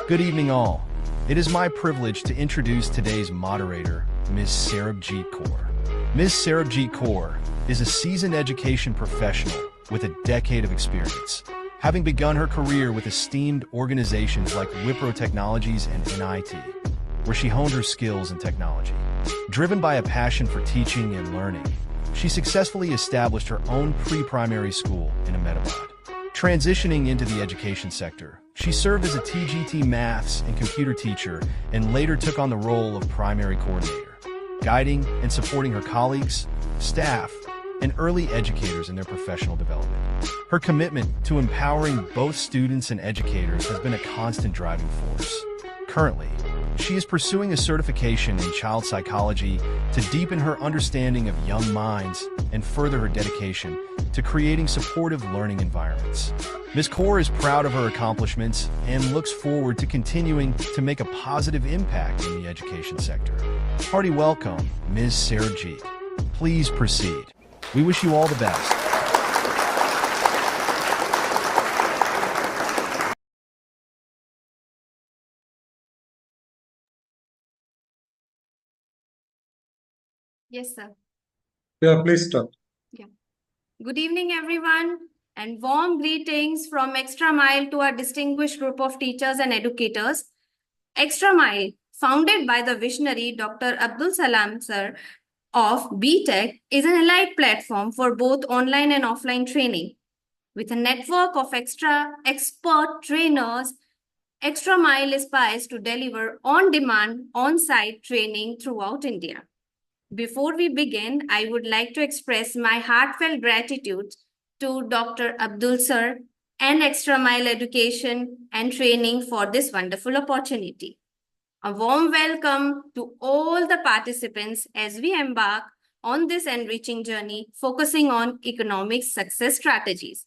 Good evening all. It is my privilege to introduce today's moderator, Ms. Sarabjit Kaur. Ms. Sarabjit Kaur is a seasoned education professional with a decade of experience, having begun her career with esteemed organizations like Wipro Technologies and NIT, where she honed her skills in technology. Driven by a passion for teaching and learning, she successfully established her own pre-primary school in Ahmedabad. Transitioning into the education sector, she served as a TGT maths and computer teacher and later took on the role of primary coordinator, guiding and supporting her colleagues, staff, and early educators in their professional development. Her commitment to empowering both students and educators has been a constant driving force. Currently, she is pursuing a certification in child psychology to deepen her understanding of young minds and further her dedication to creating supportive learning environments. Ms. Kaur is proud of her accomplishments and looks forward to continuing to make a positive impact in the education sector. Hearty welcome, Ms. Sarabjit. Please proceed. We wish you all the best. Yes, sir. Yeah, please start. Yeah. Good evening, everyone, and warm greetings from Extra Mile to our distinguished group of teachers and educators. Extra Mile, founded by the visionary Dr. Abdul Salam sir of BTech, is an elite platform for both online and offline training. With a network of extra expert trainers, Extra Mile aspires to deliver on-demand, on-site training throughout India. Before we begin, I would like to express my heartfelt gratitude to Dr. Abdul Sir and Extra Mile Education and Training for this wonderful opportunity. A warm welcome to all the participants as we embark on this enriching journey focusing on economic success strategies.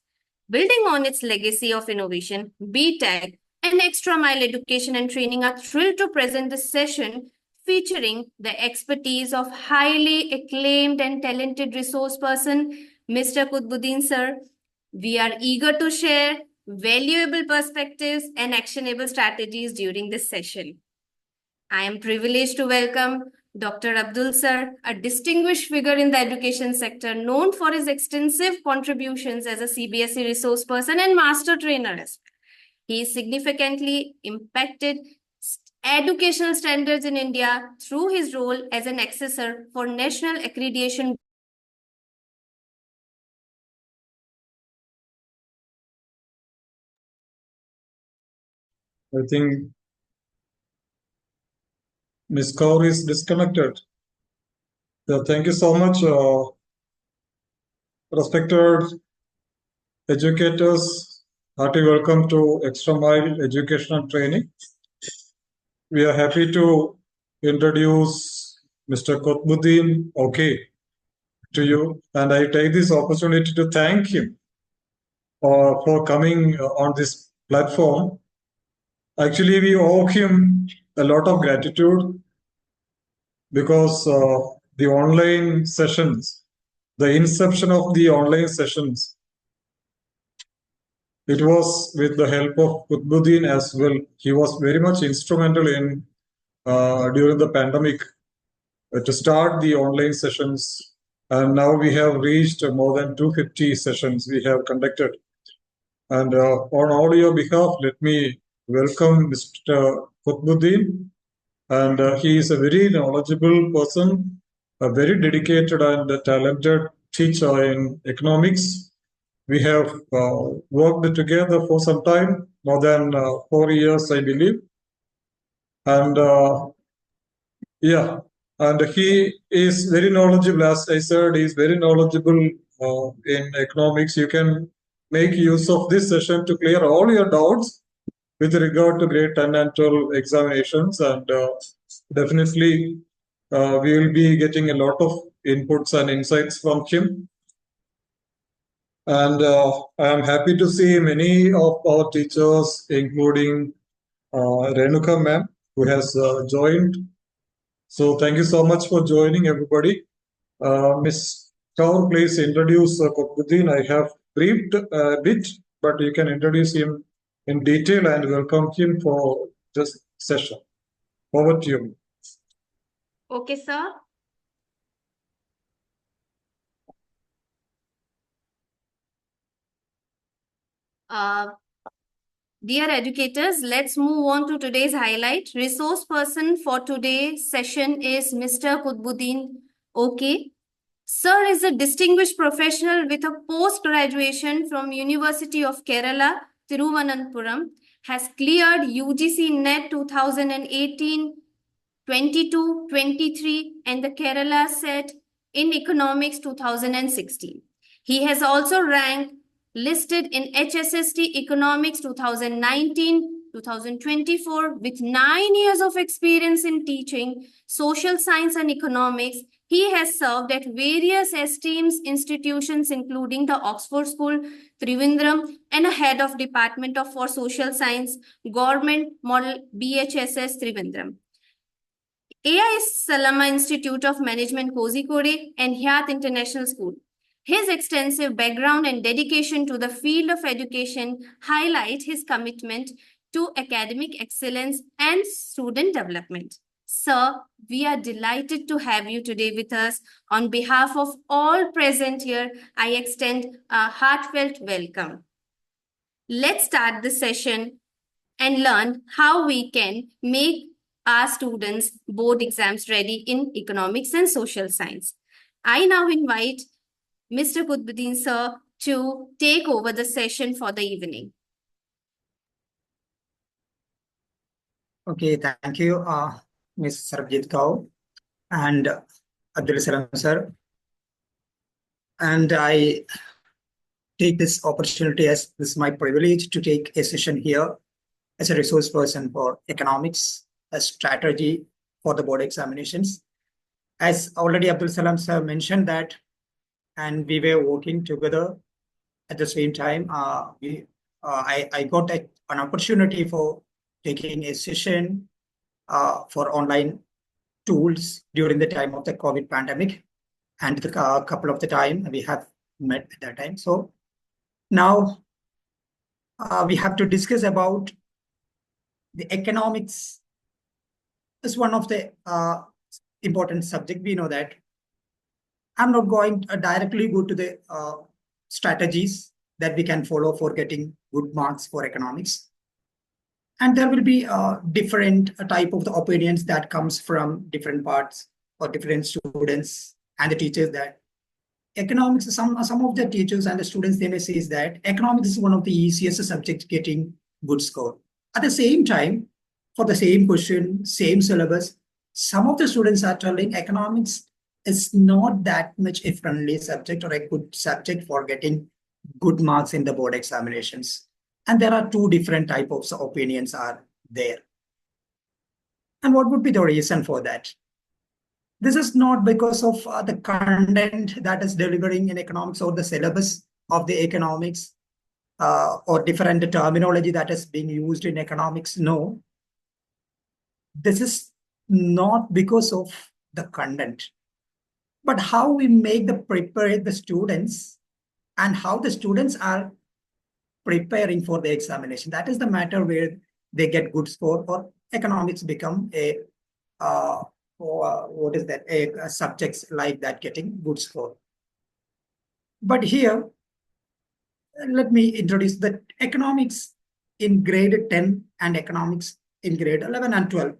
Building on its legacy of innovation, BTech and Extra Mile Education and Training are thrilled to present this session featuring the expertise of highly acclaimed and talented resource person, Mr. Kutbuddin sir. We are eager to share valuable perspectives and actionable strategies during this session. I am privileged to welcome Dr. Abdul sir, a distinguished figure in the education sector known for his extensive contributions as a CBSE resource person and master trainer. He significantly impacted educational standards in India through his role as an assessor for national accreditation. I think Ms. Kaur is disconnected. Yeah, thank you so much, respected educators. Hearty welcome to Extra Mile Education and Training. We are happy to introduce Mr. Kutbuddin to you, and I take this opportunity to thank him for coming on this platform. Actually, we owe him a lot of gratitude because the online sessions, the inception of the online sessions, it was with the help of Kutbuddin as well. He was very much instrumental in during the pandemic to start the online sessions. And now we have reached more than 250 sessions we have conducted. And on all your behalf, let me welcome Mr. Kutbuddin. And he is a very knowledgeable person, a very dedicated and talented teacher in economics. We have worked together for some time, more than 4 years, I believe. And and he is very knowledgeable. As I said, he is very knowledgeable in economics. You can make use of this session to clear all your doubts with regard to grade 10 and 12 examinations. And definitely, we will be getting a lot of inputs and insights from him. And I am happy to see many of our teachers, including Renuka ma'am, who has joined. So thank you so much for joining, everybody. Ms. Kaur, please introduce Kutbuddin. I have briefed a bit, but you can introduce him in detail and welcome him for this session. Over to you. Okay, sir. Dear educators, let's move on to today's highlight. Resource person for today's session is Mr. Kutbuddin. Okay. Sir is a distinguished professional with a post-graduation from University of Kerala, Thiruvananthapuram, has cleared UGC NET 2018, 22, 23 and the Kerala set in Economics 2016. He has also ranked listed in HSST Economics 2019, 2024 with 9 years of experience in teaching social science and economics. He has served at various esteemed institutions including the Oxford School, Trivandrum and a head of Department for Social Science, Government Model BHSS Trivandrum. AIS Salama Institute of Management Kozhikode and Hyatt International School. His extensive background and dedication to the field of education highlight his commitment to academic excellence and student development. Sir, we are delighted to have you today with us. On behalf of all present here, I extend a heartfelt welcome. Let's start the session and learn how we can make our students board exams ready in economics and social science. I now invite Mr. Kutbuddin sir to take over the session for the evening. Okay, thank you, Ms. Sarabjit Kaur and Abdul Salam sir. And I take this opportunity as this is my privilege to take a session here as a resource person for economics, a strategy for the board examinations. As already Abdul Salam sir mentioned that, and we were working together at the same time. I got an opportunity for taking a session for online tools during the time of the COVID pandemic, and the couple of the time we have met at that time. So now we have to discuss about the economics is one of the important subject. We know that. I'm not going to directly go to the strategies that we can follow for getting good marks for economics. And there will be different type of the opinions that comes from different parts or different students and the teachers that economics, some of the teachers and the students, they may say is that economics is one of the easiest subjects getting good score. At the same time, for the same question, same syllabus, some of the students are telling economics is not that much a friendly subject or a good subject for getting good marks in the board examinations. And there are two different types of opinions are there. And what would be the reason for that? This is not because of the content that is delivering in economics or the syllabus of the economics or different terminology that is being used in economics. No, this is not because of the content, but how we make prepare the students and how the students are preparing for the examination. That is the matter where they get good score or economics become a what is that, a subjects like that getting good score. But here, let me introduce the economics in grade 10 and economics in grade 11 and 12.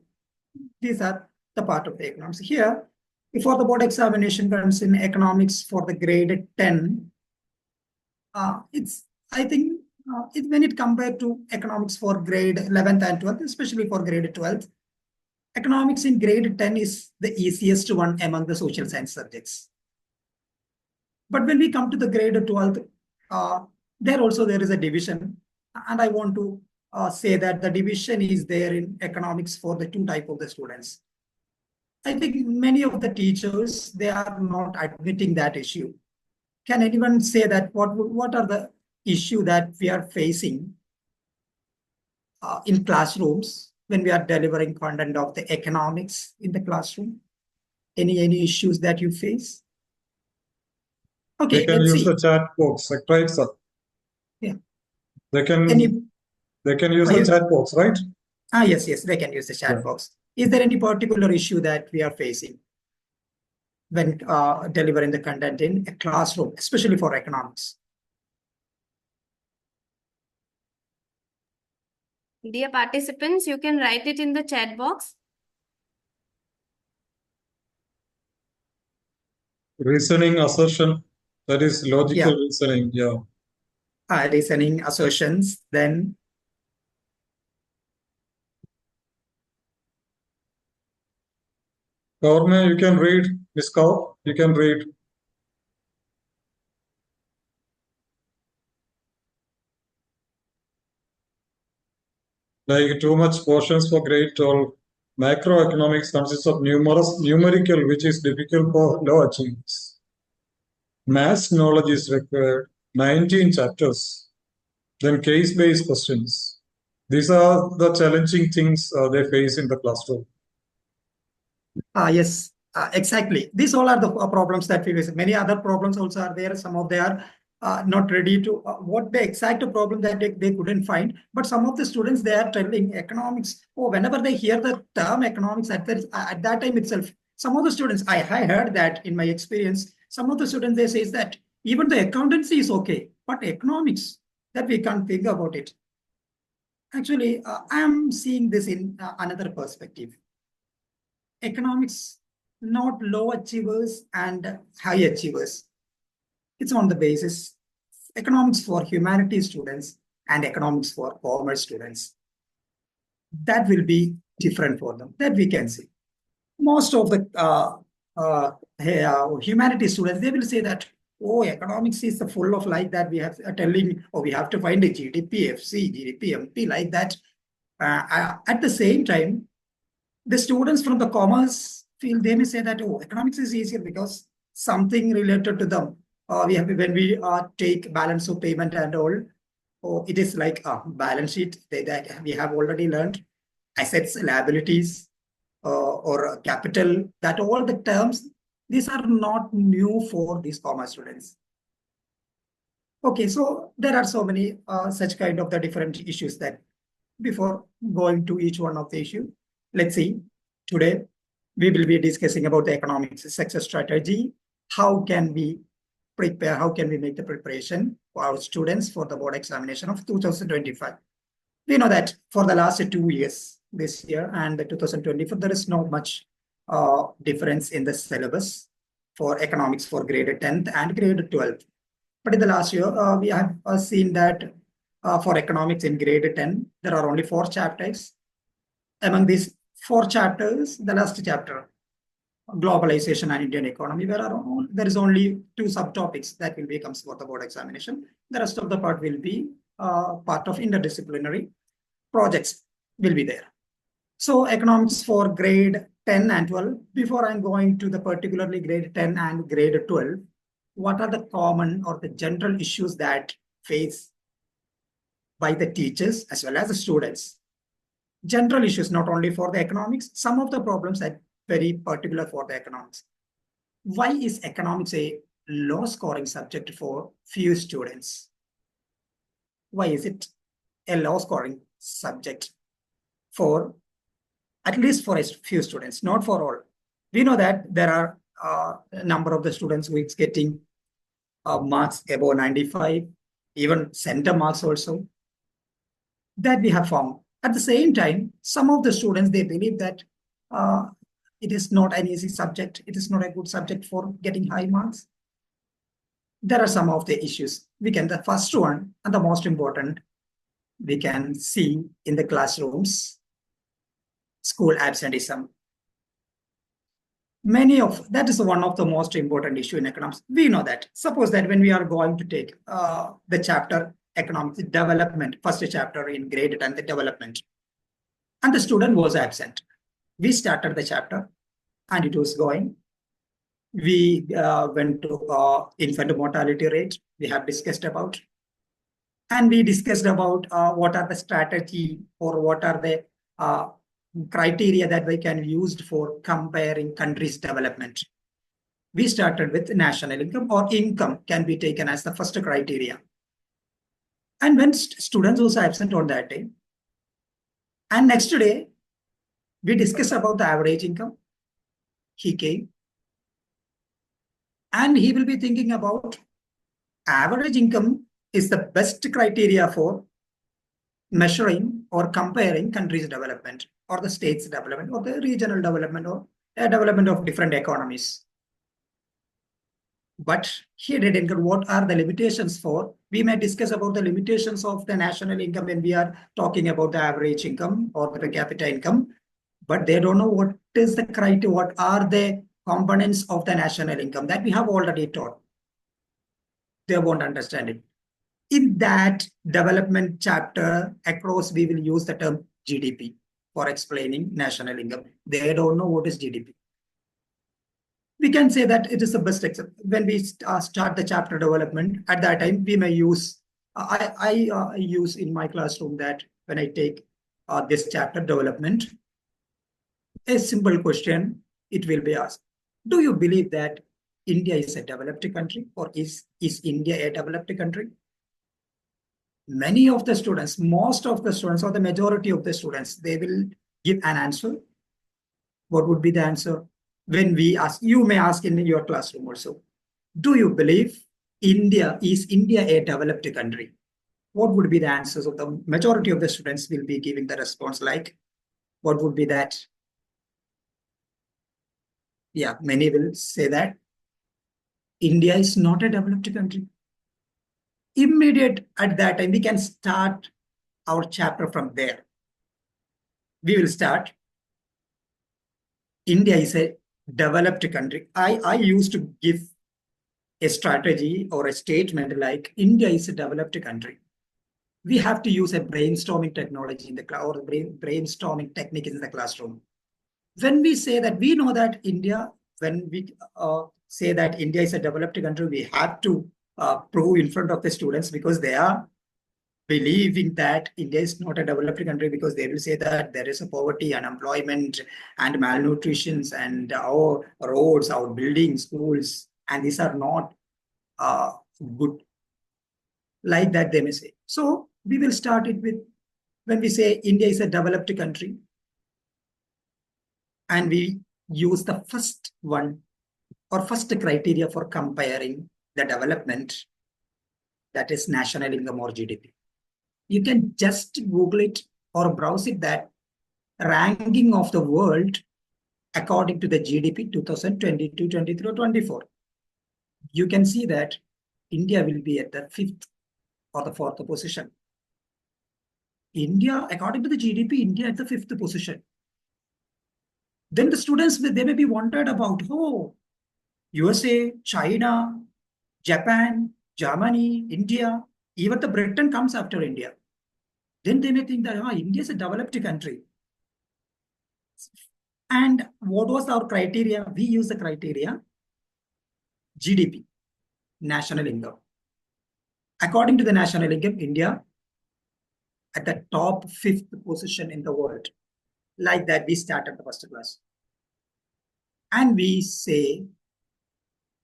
These are the part of the economics. Here, before the board examination comes in economics for the grade 10, it's, I think, when it compared to economics for grade 11th and 12th, especially for grade 12th, economics in grade 10 is the easiest one among the social science subjects. But when we come to the grade 12th, there is a division. And I want to say that the division is there in economics for the two types of the students. I think many of the teachers, they are not admitting that issue. Can anyone say that what are the issue that we are facing in classrooms when we are delivering content of the economics in the classroom? Any issues that you face? Okay, they can use the chat box, right, sir? Yeah. They can use the chat box, right? Yes, they can use the chat box. Is there any particular issue that we are facing when delivering the content in a classroom, especially for economics? Dear participants, you can write it in the chat box. Reasoning assertion, that is logical Yeah. reasoning. Yeah. Reasoning assertions, then Kaur, you can read. Miss Kaur, you can read. Like too much portions for grade 12. Macroeconomics consists of numerical, which is difficult for low achievers. Math knowledge is required. 19 chapters. Then case-based questions. These are the challenging things they face in the classroom. yes, exactly. These all are the problems that we face. Many other problems also are there. Some of they are not ready to what the exact problem that they couldn't find. But some of the students, they are telling economics. Oh, whenever they hear the term economics at that time itself, some of the students, I heard that in my experience, some of the students, they say that even the accountancy is okay, but economics, that we can't think about it. Actually, I am seeing this in another perspective. Economics, not low achievers and high achievers. It's on the basis economics for humanities students and economics for commerce students. That will be different for them. That we can see. Most of the humanities students, they will say that, oh, economics is full of like that. We have telling, oh, we have to find a GDP, FC, GDP, MP, like that. At the same time, the students from the commerce field, they may say that, oh, economics is easier because something related to them. We have when we take balance of payment and all, oh, it is like a balance sheet that we have already learned, assets, liabilities, or capital, that all the terms, these are not new for these commerce students. Okay, so there are so many such kind of the different issues that before going to each one of the issue, let's see. Today, we will be discussing about the economics success strategy. How can we prepare? How can we make the preparation for our students for the board examination of 2025? We know that for the last 2 years, this year and the 2024, there is not much difference in the syllabus for economics for grade 10th and grade 12th. But in the last year, we have seen that for economics in grade 10, there are only 4 chapters. Among these 4 chapters, the last chapter, globalization and Indian economy, there is only 2 subtopics that will become for the board examination. The rest of the part will be part of interdisciplinary projects will be there. So economics for grade 10 and 12, before I'm going to the particularly grade 10 and grade 12, what are the common or the general issues that face by the teachers as well as the students? General issues, not only for the economics, some of the problems are very particular for the economics. Why is economics a low scoring subject for few students? Why is it a low scoring subject for at least for a few students, not for all? We know that there are a number of the students who is getting marks above 95, even center marks also, that we have found. At the same time, some of the students, they believe that it is not an easy subject. It is not a good subject for getting high marks. There are some of the issues. The first one and the most important, we can see in the classrooms, school absenteeism. That is one of the most important issue in economics. We know that. Suppose that when we are going to take the chapter economics development, first chapter in grade 10, the development, and the student was absent. We started the chapter and it was going. We went to infant mortality rate. We have discussed about, and we discussed about what are the strategy or what are the criteria that we can use for comparing countries' development. We started with national income, or income can be taken as the first criteria. And when students was absent on that day, And next day, we discussed about the average income. He came and he will be thinking about average income is the best criteria for measuring or comparing countries' development or the state's development or the regional development or a development of different economies. But he didn't get what are the limitations for. We may discuss about the limitations of the national income when we are talking about the average income or the per capita income, but they don't know what is the criteria, what are the components of the national income that we have already taught. They won't understand it. In that development chapter across, we will use the term GDP for explaining national income. They don't know what is GDP. We can say that it is the best example. When we start the chapter development, at that time, we may use, I use in my classroom that when I take this chapter development, a simple question, it will be asked, do you believe that India is a developed country or is India a developed country? Many of the students, most of the students or the majority of the students, they will give an answer. What would be the answer? When we ask, you may ask in your classroom also, do you believe is India a developed country? What would be the answers of the majority of the students will be giving the response like, what would be that? Yeah, many will say that India is not a developed country. Immediate at that time, we can start our chapter from there. We will start. India is a developed country. I used to give a strategy or a statement like India is a developed country. We have to use a brainstorming technology in the class or brainstorming technique in the classroom. When we say that we know that India, when we say that India is a developed country, we have to prove in front of the students because they are believing that India is not a developed country because they will say that there is a poverty, unemployment, and malnutrition, and our roads, our buildings, schools, and these are not good. Like that, they may say. So we will start it with when we say India is a developed country, and we use the first one or first criteria for comparing the development, that is national income or GDP. You can just Google it or browse it, that ranking of the world according to the GDP 2022, 23, or 24. You can see that India will be at the 5th or the 4th position. India, according to the GDP, India at the 5th position. Then the students, they may be wondered about, oh, USA, China, Japan, Germany, India, even the Britain comes after India. Then they may think that India is a developed country. And what was our criteria? We use the criteria GDP, national income. According to the national income, India at the top 5th position in the world. Like that, we start at the first class. And we say,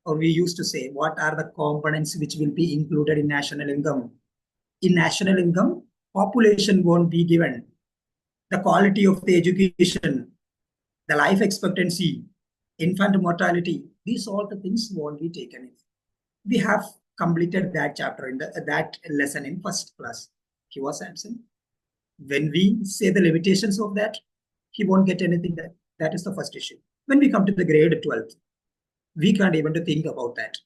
or we used to say, what are the components which will be included in national income? In national income, population won't be given. The quality of the education, the life expectancy, infant mortality, these all the things won't be taken in. We have completed that chapter in that lesson in first class. He was absent. When we say the limitations of that, he won't get anything. That is the first issue. When we come to the grade 12th, we can't even think about that.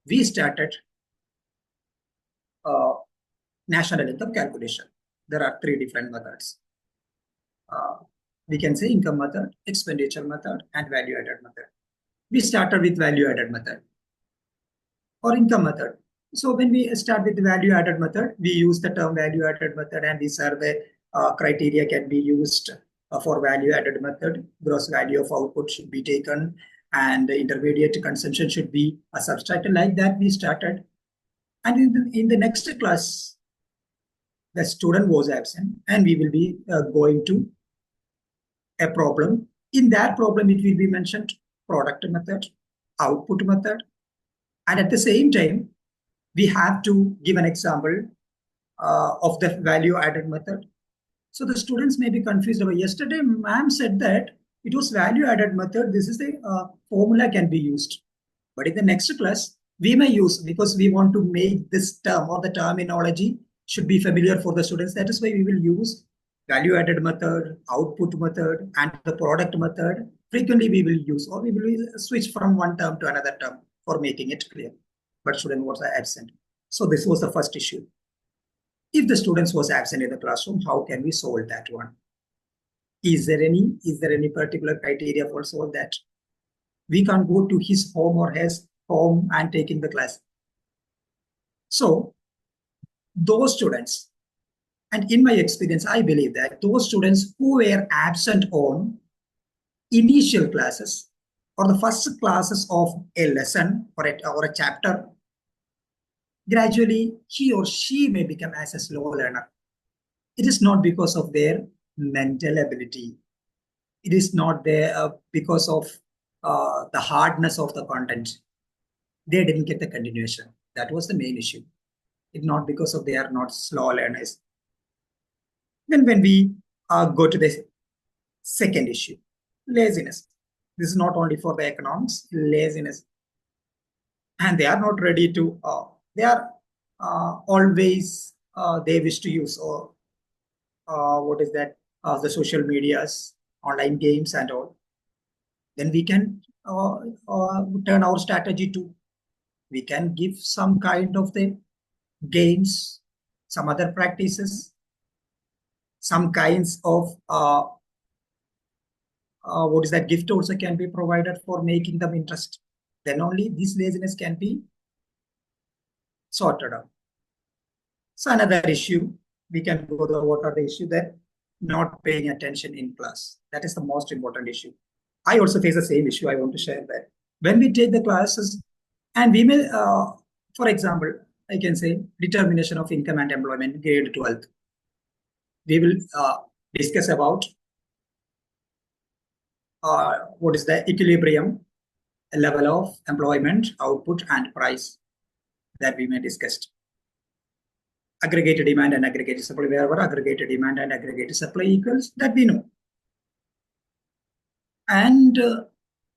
We started national income calculation. There are 3 different methods. We can say income method, expenditure method, and value-added method. We started with value-added method or income method. So when we start with the value-added method, we use the term value-added method, and these are the criteria can be used for value-added method. Gross value of output should be taken, and the intermediate consumption should be subtracted. Like that, we started. And in the next class, the student was absent, and we will be going to a problem. In that problem, it will be mentioned product method, output method, and at the same time, we have to give an example of the value added method. So the students may be confused about yesterday, ma'am said that it was value added method. This is the formula can be used. But in the next class, we may use because we want to make this term or the terminology should be familiar for the students. That is why we will use value added method, output method, and the product method. Frequently we will use or we will switch from one term to another term for making it clear. But student was absent. So this was the first issue. If the students was absent in the classroom, how can we solve that one? Is there any particular criteria for solve that? We can't go to his home or his home and taking the class. So those students, and in my experience, I believe that those students who were absent on initial classes or the first classes of a lesson or a chapter, gradually he or she may become as a slow learner. It is not because of their mental ability. It is not there because of the hardness of the content. They didn't get the continuation. That was the main issue. It's not because of they are not slow learners. Then when we go to the second issue, laziness. This is not only for the economics, laziness. And they are not ready to, they are always, they wish to use or what is that, the social medias, online games and all. Then we can turn our strategy to, we can give some kind of the games, some other practices, some kinds of what is that gift also can be provided for making them interest. Then only this laziness can be sorted out. So another issue, we can go to what are the issue that not paying attention in class. That is the most important issue. I also face the same issue. I want to share that. When we take the classes and we may, for example, I can say determination of income and employment, grade 12th. We will discuss about what is the equilibrium level of employment, output, and price that we may discuss. Aggregated demand and aggregated supply, wherever aggregated demand and aggregated supply equals, that we know. And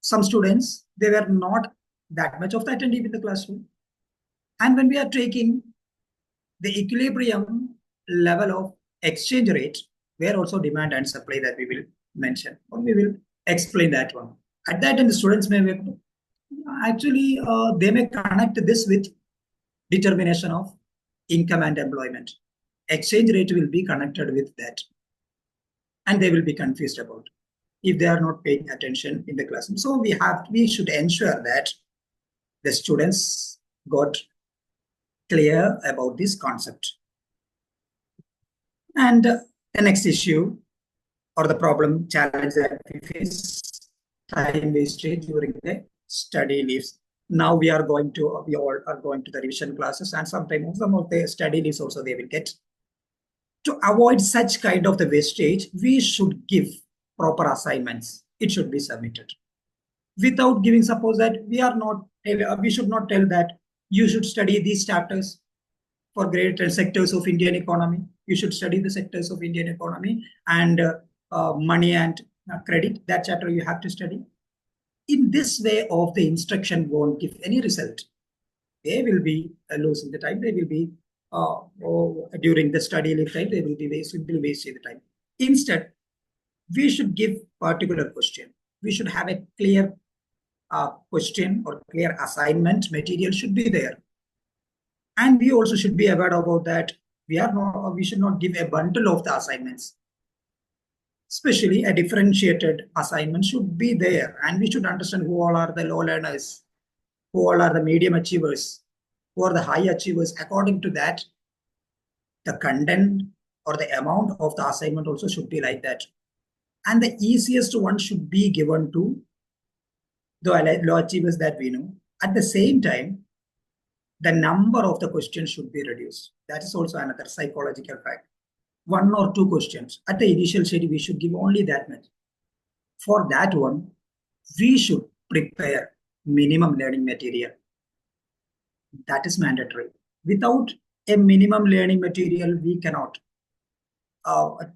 some students, they were not that much of the attentive in the classroom. And when we are taking the equilibrium level of exchange rate, where also demand and supply that we will mention, or we will explain that one. At that time, the students may actually, they may connect this with determination of income and employment. Exchange rate will be connected with that. And they will be confused about if they are not paying attention in the classroom. So we should ensure that the students got clear about this concept. And the next issue or the problem challenge that we face, time wastage during the study leaves. Now we all are going to the revision classes, and sometimes some of the study leaves also they will get. To avoid such kind of the wastage, we should give proper assignments. It should be submitted. Without giving, suppose that we should not tell that you should study these chapters for grade 10 sectors of Indian economy. You should study the sectors of Indian economy and money and credit. That chapter you have to study. In this way of the instruction won't give any result. They will be losing the time. They will be during the study leave time, they will be wasting the time. Instead, we should give particular question. We should have a clear question or clear assignment material should be there. And we also should be aware about that. We should not give a bundle of the assignments. Especially a differentiated assignment should be there. And we should understand who all are the low learners, who all are the medium achievers, who are the high achievers. According to that, the content or the amount of the assignment also should be like that. And the easiest one should be given to the low achievers that we know. At the same time, the number of the questions should be reduced. That is also another psychological fact. 1 or 2 questions. At the initial stage, we should give only that much. For that one, we should prepare minimum learning material. That is mandatory. Without a minimum learning material, we cannot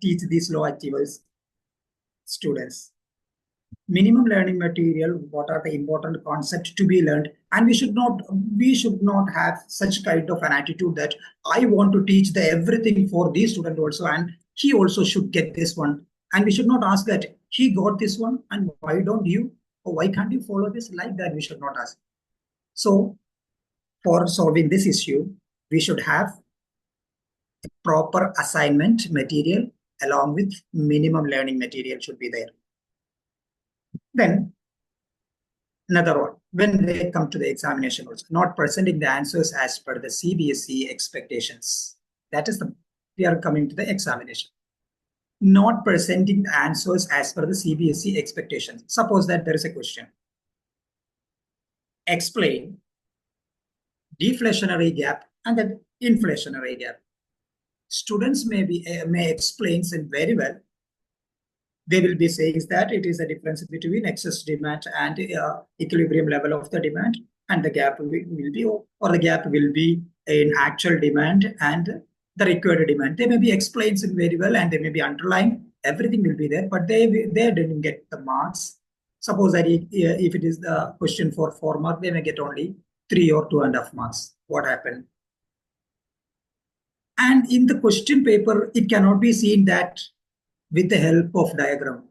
teach these low achievers students. Minimum learning material, what are the important concepts to be learned, and we should not have such kind of an attitude that I want to teach the everything for this student also, and he also should get this one. And we should not ask that he got this one and why don't you, or why can't you follow this, like that we should not ask. So for solving this issue, we should have a proper assignment material along with minimum learning material should be there. Then another one, when they come to the examination also, not presenting the answers as per the CBSE expectations. That is we are coming to the examination. Not presenting the answers as per the CBSE expectations. Suppose that there is a question. Explain deflationary gap and the inflationary gap. Students may explain it very well. They will be saying that it is a difference between excess demand and equilibrium level of the demand, and the gap will be, or the gap will be in actual demand and the required demand. They may be explained it very well, and they may be underlined. Everything will be there, but they didn't get the marks. Suppose that if it is the question for 4 marks, they may get only 3 or 2.5 marks. What happened? And in the question paper, it cannot be seen that with the help of diagram.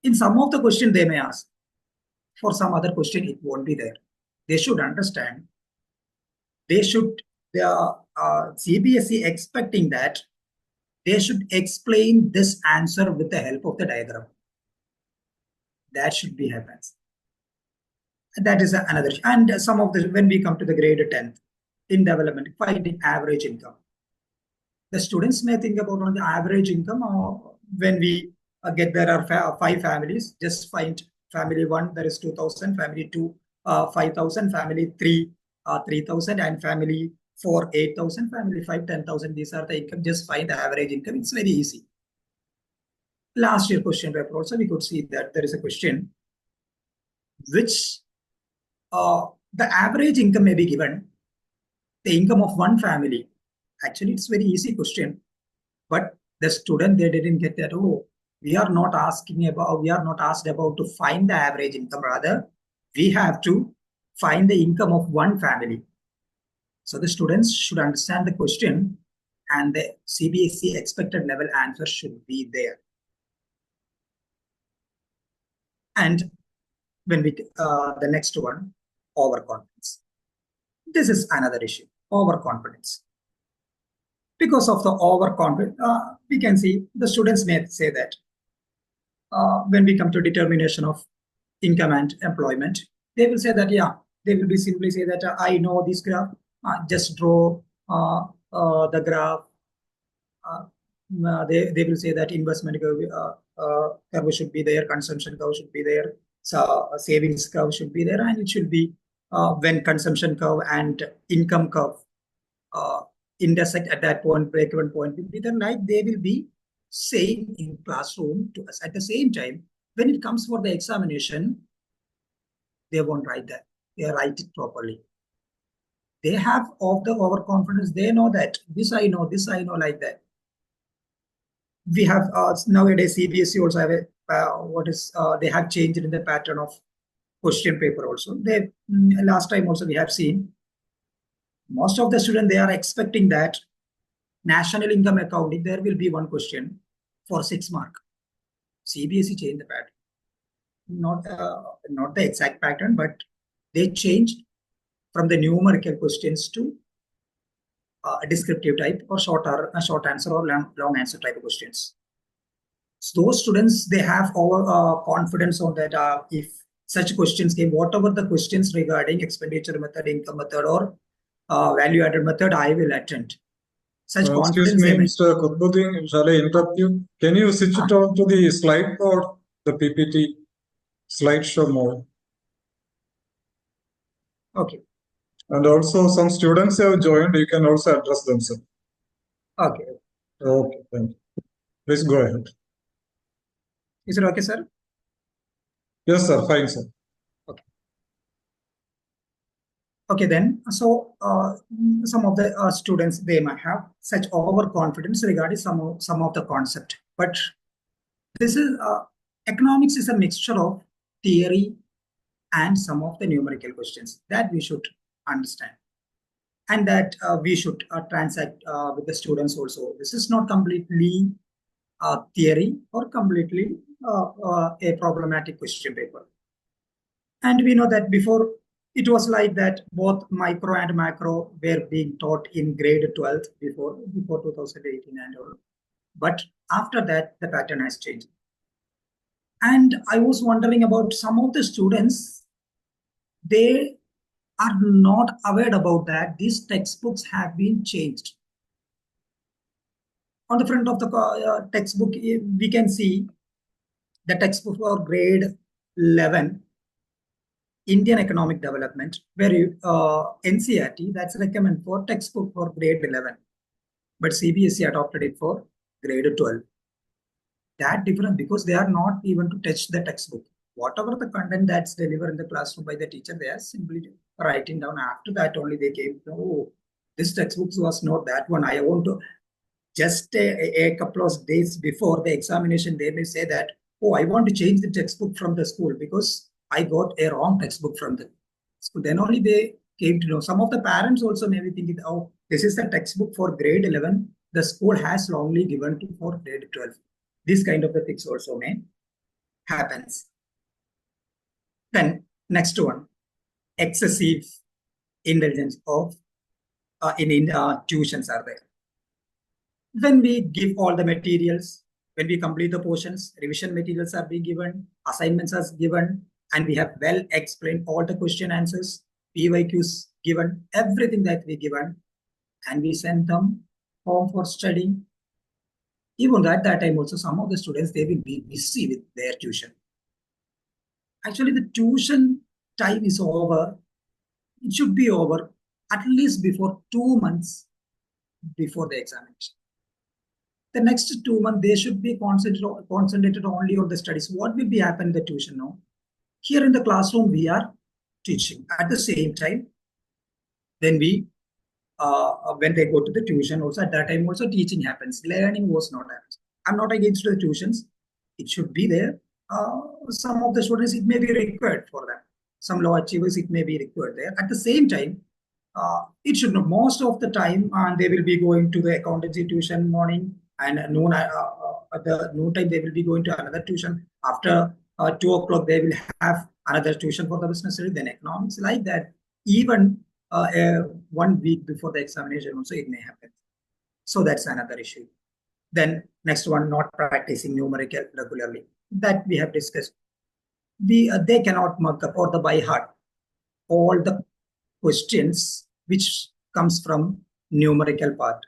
In some of the question they may ask. For some other question, it won't be there. They should understand. They should, the CBSE expecting that they should explain this answer with the help of the diagram. That should be happens. That is another. And some of the, when we come to the grade 10th, in development, finding average income. The students may think about on the average income, or when we get there are 5 families, just find family 1, there is 2,000, family 2, 5,000, family 3, 3,000, and family 4, 8,000, family 5, 10,000. These are the income. Just find the average income. It's very easy. Last year question paper also, we could see that there is a question which the average income may be given, the income of one family. Actually, it's very easy question, but the student, they didn't get that. Oh, we are not asked about to find the average income. Rather, we have to find the income of one family. So the students should understand the question, and the CBSE expected level answer should be there. And when we the next one, overconfidence. This is another issue, overconfidence. Because of the overconfidence, we can see the students may say that when we come to determination of income and employment, they will say that, yeah, they will be simply say that I know this graph, just draw the graph. They will say that investment curve should be there, consumption curve should be there, so savings curve should be there, and it should be when consumption curve and income curve intersect at that point, break-even point will be there, like they will be saying in classroom to us. At the same time, when it comes for the examination, they won't write that. They write it properly. They have of the overconfidence. They know that this I know, like that. We have nowadays CBSE also have a they have changed in the pattern of question paper also. They last time also we have seen most of the students, they are expecting that national income accounting, there will be one question for 6 marks. CBSE changed the pattern. Not the exact pattern, but they changed from the numerical questions to a descriptive type or short answer or long answer type of questions. So those students, they have over confidence on that if such questions came, whatever the questions regarding expenditure method, income method, or value-added method, I will attend. Such confidence. Excuse me, Mr. Kutbuddin, shall I interrupt you? Can you switch it on to the slide mode, the PPT slideshow mode? Okay. And also, some students have joined. You can also address them, sir. Okay. Okay, thank you. Please go ahead. Is it okay, sir? Yes, sir. Fine, sir. Okay. Okay, then, so some of the students, they might have such overconfidence regarding some of the concept. But this is economics is a mixture of theory and some of the numerical questions that we should understand. And that we should transact with the students also. This is not completely theory or completely a problematic question paper. And we know that before it was like that both micro and macro were being taught in grade 12 before 2018 and all. But after that, the pattern has changed. And I was wondering about some of the students, they are not aware about that these textbooks have been changed. On the front of the textbook, we can see the textbook for grade 11, Indian Economic Development, where NCERT, that's recommended for textbook for grade 11. But CBSE adopted it for grade 12. That different because they are not even to touch the textbook. Whatever the content that's delivered in the classroom by the teacher, they are simply writing down. After that only they came, oh, this textbook was not that one. I want to, just a couple of days before the examination, they may say that, oh, I want to change the textbook from the school because I got a wrong textbook from the school. Then only they came to know. Some of the parents also may be thinking, oh, this is the textbook for grade 11. The school has wrongly given to for grade 12. This kind of the things also may happens. Then next one, excessive indulgence of in tuitions are there. When we give all the materials, when we complete the portions, revision materials are being given, assignments are given, and we have well explained all the question answers, PYQs given, everything that we given, and we send them home for studying. Even at that time also, some of the students, they will be busy with their tuition. Actually, the tuition time is over. It should be over at least before 2 months before the examination. The next 2 months, they should be concentrated only on the studies. What will be happen in the tuition now? Here in the classroom, we are teaching. At the same time, then we, when they go to the tuition, also at that time also teaching happens. Learning was not happening. I'm not against the tuitions. It should be there. Some of the students, it may be required for them. Some low achievers, it may be required there. At the same time, it should not. Most of the time, they will be going to the accountancy tuition morning, and noon at the noon time they will be going to another tuition. After 2 o'clock, they will have another tuition for the business study, then economics, like that. Even 1 week before the examination also it may happen. So that's another issue. Then next one, not practicing numerical regularly. That we have discussed. They cannot mark up or the by heart all the questions which comes from numerical part.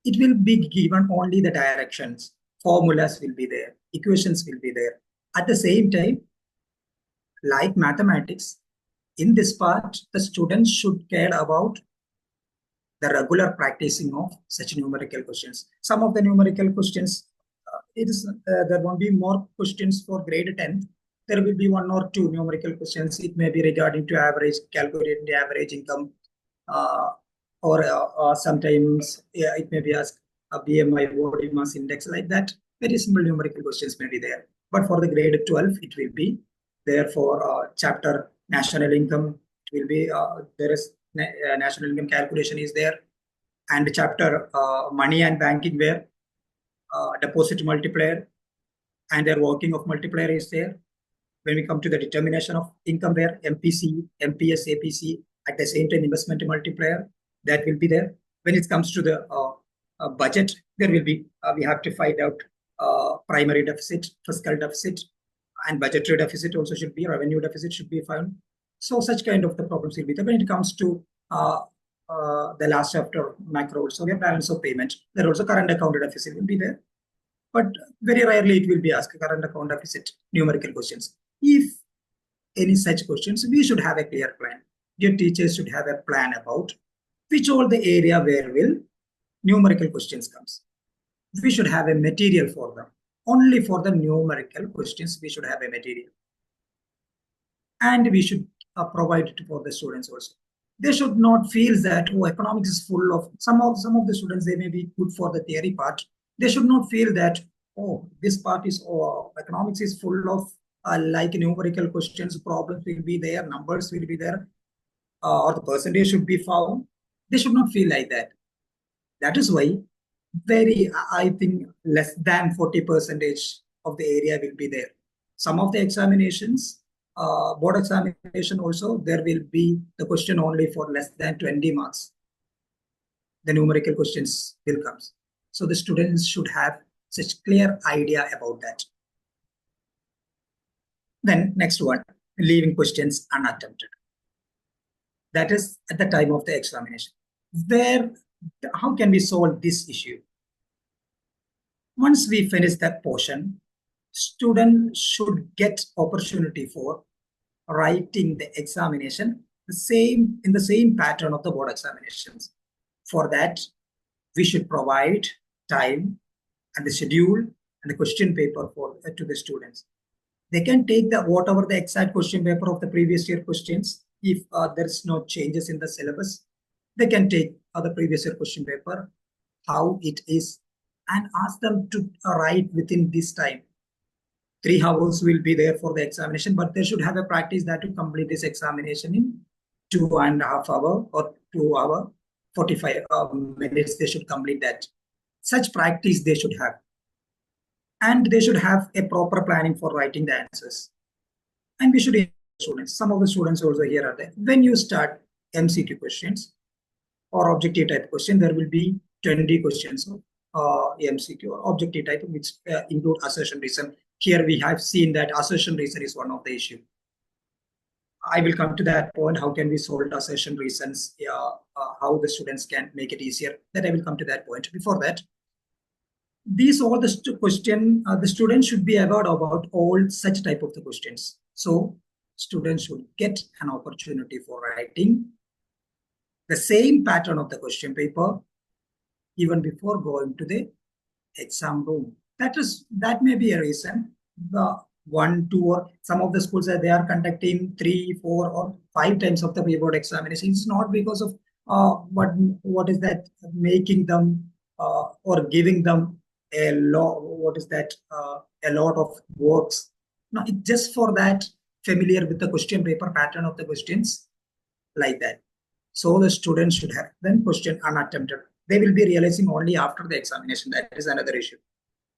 It will be given only the directions, formulas will be there, equations will be there. At the same time, like mathematics, in this part, the students should care about the regular practicing of such numerical questions. Some of the numerical questions, there won't be more questions for grade 10. There will be 1 or 2 numerical questions. It may be regarding to average, calculating the average income, or sometimes it may be asked a BMI, body mass index, like that. Very simple numerical questions may be there. But for the grade 12, it will be there for chapter national income. It will be there is national income calculation is there, and chapter money and banking where deposit multiplier and their working of multiplier is there. When we come to the determination of income where MPC, MPS, APC, at the same time investment multiplier, that will be there. When it comes to the budget, there will be, we have to find out primary deficit, fiscal deficit, and budgetary deficit also should be, revenue deficit should be found. So such kind of the problems will be there. When it comes to the last chapter, macro, so we have balance of payment. There also current account deficit will be there. But very rarely it will be asked current account deficit numerical questions. If any such questions, we should have a clear plan. Your teachers should have a plan about which all the area where will numerical questions comes. We should have a material for them. Only for the numerical questions, we should have a material. And we should provided for the students also. They should not feel that economics is full of some of the students, they may be good for the theory part. They should not feel that this part is economics is full of like numerical questions, problems will be there, numbers will be there, or the percentage should be found. They should not feel like that. That is why I think less than 40% of the area will be there. Some of the examinations, board examination also, there will be the question only for less than 20 marks. The numerical questions will come. So the students should have such clear idea about that. Then next one, leaving questions unattempted. That is at the time of the examination. How can we solve this issue? Once we finish that portion, student should get opportunity for writing the examination in the same pattern of the board examinations. For that, we should provide time and the schedule and the question paper to the students. They can take whatever the exact question paper of the previous year questions. If there's no changes in the syllabus, they can take the previous year question paper, how it is, and ask them to write within this time. 3 hours will be there for the examination, but they should have a practice that to complete this examination in 2.5 hours or 2 hours, 45 minutes. They should complete that. Such practice they should have. And they should have a proper planning for writing the answers. And we should students. Some of the students also here are there. When you start MCQ questions or objective type question, there will be 20 questions of MCQ or objective type, which include assertion reason. Here we have seen that assertion reason is one of the issue. I will come to that point. How can we solve assertion reasons? How the students can make it easier. That I will come to that point. Before that, these all the question. The students should be aware about all such type of the questions. So students should get an opportunity for writing the same pattern of the question paper even before going to the exam room. That may be a reason. The 1, 2, or some of the schools they are conducting 3, 4, or 5 times of the pre-board examination. It's not because of what is that making them or giving them a lot. What is that a lot of works? No, it's just for that familiar with the question paper pattern of the questions like that. So the students should have then question unattempted. They will be realizing only after the examination. That is another issue.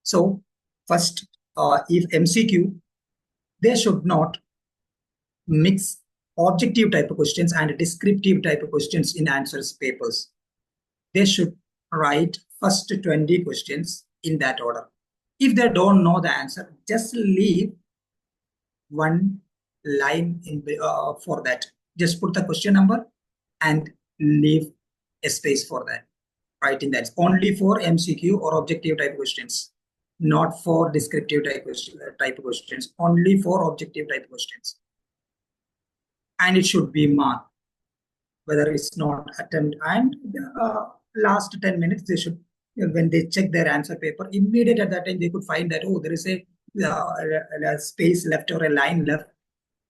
So first, if MCQ, they should not mix objective type of questions and descriptive type of questions in answers papers. They should write first 20 questions in that order. If they don't know the answer, just leave one line for that. Just put the question number and leave a space for that. Writing that only for MCQ or objective type questions, not for descriptive type questions, only for objective type questions. And it should be marked whether it's not attempt. And last 10 minutes, they should, when they check their answer paper, immediate at that time, they could find that, there is a space left or a line left,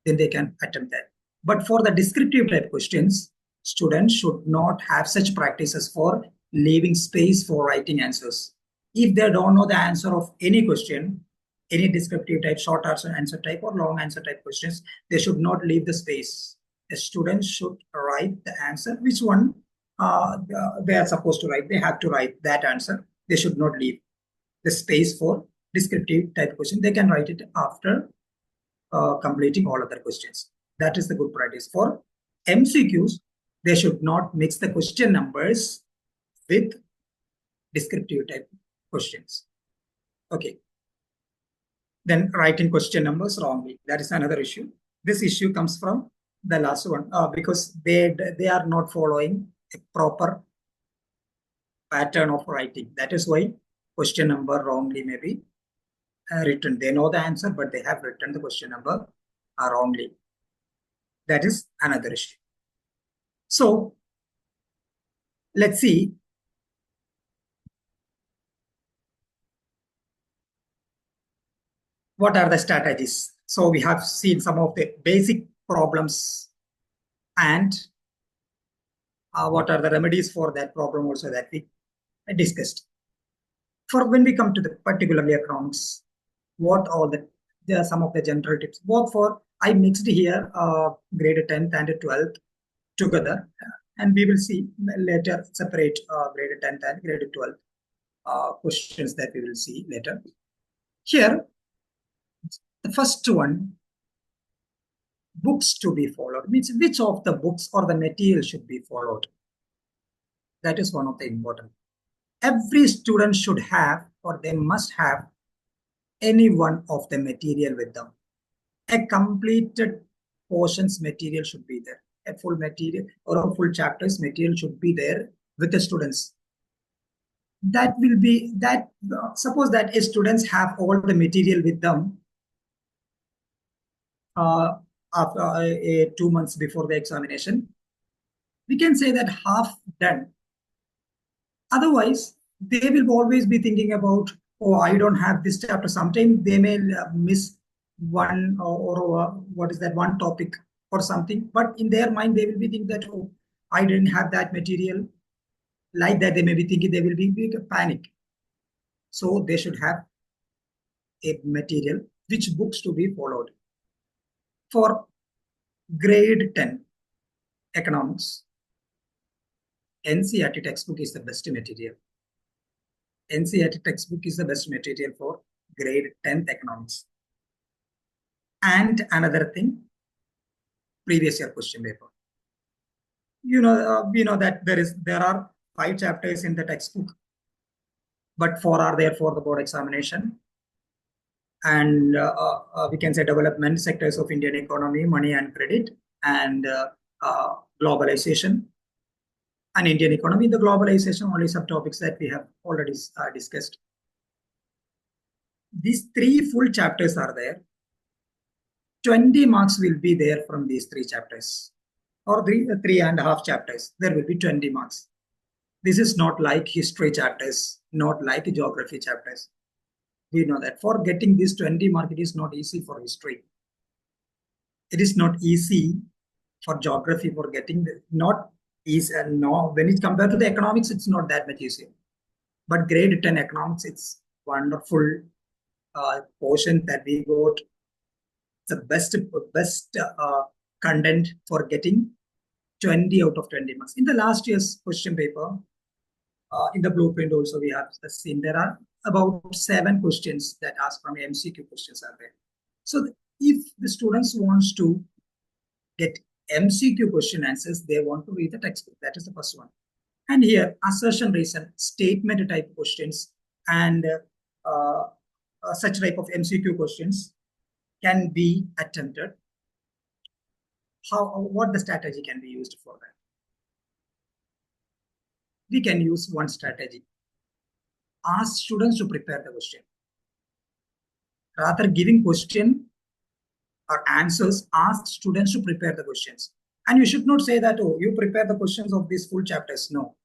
then they can attempt that. But for the descriptive type questions, students should not have such practices for leaving space for writing answers. If they don't know the answer of any question, any descriptive type, short answer type or long answer type questions, they should not leave the space. The students should write the answer, which one they are supposed to write. They have to write that answer. They should not leave the space for descriptive type question. They can write it after completing all other questions. That is the good practice. For MCQs, they should not mix the question numbers with descriptive type questions. Okay. Then writing question numbers wrongly. That is another issue. This issue comes from the last one because they are not following a proper pattern of writing. That is why question number wrongly may be written. They know the answer, but they have written the question number wrongly. That is another issue. So let's see. What are the strategies? So we have seen some of the basic problems and what are the remedies for that problem also that we discussed. For when we come to the particularly economics, what all there are some of the general tips. Both for I mixed here grade 10th and 12th together, and we will see later separate grade 10th and grade 12th questions that we will see later. Here, the first one, books to be followed, means which of the books or the material should be followed. That is one of the important. Every student should have, or they must have, any one of the material with them. A completed portions material should be there. A full material or a full chapters material should be there with the students. That will be that. Suppose that a students have all the material with them after 2 months before the examination. We can say that half done. Otherwise, they will always be thinking about, oh, I don't have this chapter. Sometimes they may miss one or what is that one topic or something. But in their mind, they will be thinking that, oh, I didn't have that material. Like that, they may be thinking they will be panic. So they should have a material, which books to be followed. For grade 10 economics, NCERT textbook is the best material. NCERT textbook is the best material for grade 10th economics. And another thing, previous year question paper. We know that there are 5 chapters in the textbook, but 4 are there for the board examination. And we can say development sectors of Indian economy, money and credit, and globalization. And Indian economy, the globalization, only subtopics that we have already discussed. These 3 full chapters are there. 20 marks will be there from these 3 chapters, or 3.5 chapters. There will be 20 marks. This is not like history chapters, not like geography chapters. We know that for getting this 20 mark, it is not easy for history. It is not easy for geography for getting not easy. No, when it compared to the economics, it's not that much easier. But grade 10 economics, it's wonderful portion that we got. The best content for getting 20 out of 20 marks. In the last year's question paper, in the blueprint also we have seen there are about 7 questions that ask from MCQ questions are there. So if the students wants to get MCQ question answers, they want to read the textbook. That is the first one. And here, assertion, reason, statement type questions and such type of MCQ questions can be attempted. What the strategy can be used for that? We can use one strategy. Ask students to prepare the question. Rather giving question or answers, ask students to prepare the questions. And you should not say that, oh, you prepare the questions of these full chapters. No.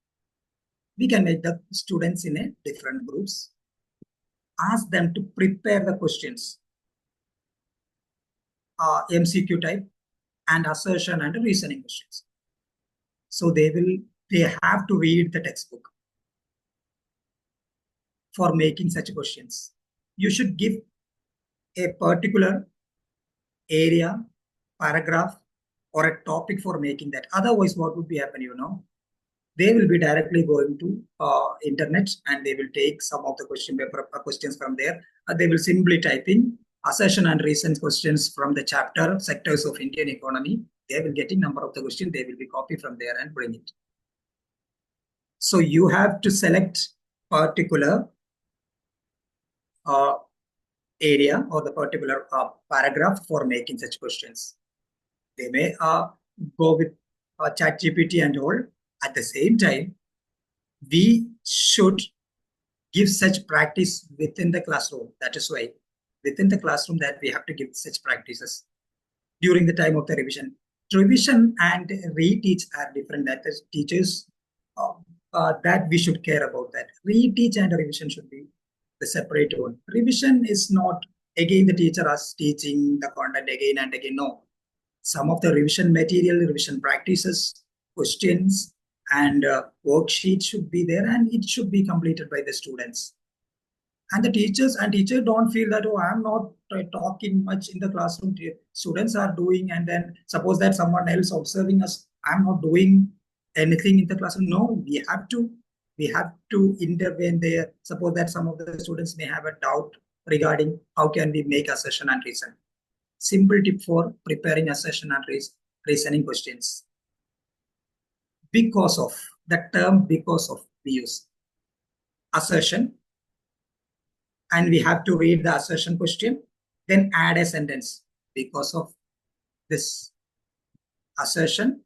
We can make the students in a different groups. Ask them to prepare the questions. MCQ type and assertion and reasoning questions. So they have to read the textbook for making such questions. You should give a particular area, paragraph, or a topic for making that. Otherwise, what would be happening? They will be directly going to internet and they will take some of the question paper questions from there. They will simply type in assertion and reason questions from the chapter sectors of Indian economy. They will get a number of the questions. They will be copied from there and bring it. So you have to select particular area or the particular paragraph for making such questions. They may go with ChatGPT and all. At the same time, we should give such practice within the classroom. That is why within the classroom that we have to give such practices during the time of the revision. Revision and reteach are different. That is, teachers that we should care about that. Reteach and revision should be the separate one. Revision is not again the teacher is teaching the content again and again. No. some of the revision material, revision practices, questions, and worksheets should be there, and it should be completed by the students. And the teachers don't feel that, oh, I'm not talking much in the classroom. Students are doing, and then suppose that someone else observing us, I'm not doing anything in the classroom. No, we have to intervene there. Suppose that some of the students may have a doubt regarding how can we make a session and reason. Simple tip for preparing a session and reasoning questions. Because of the term, because of we use assertion, and we have to read the assertion question, then add a sentence because of this assertion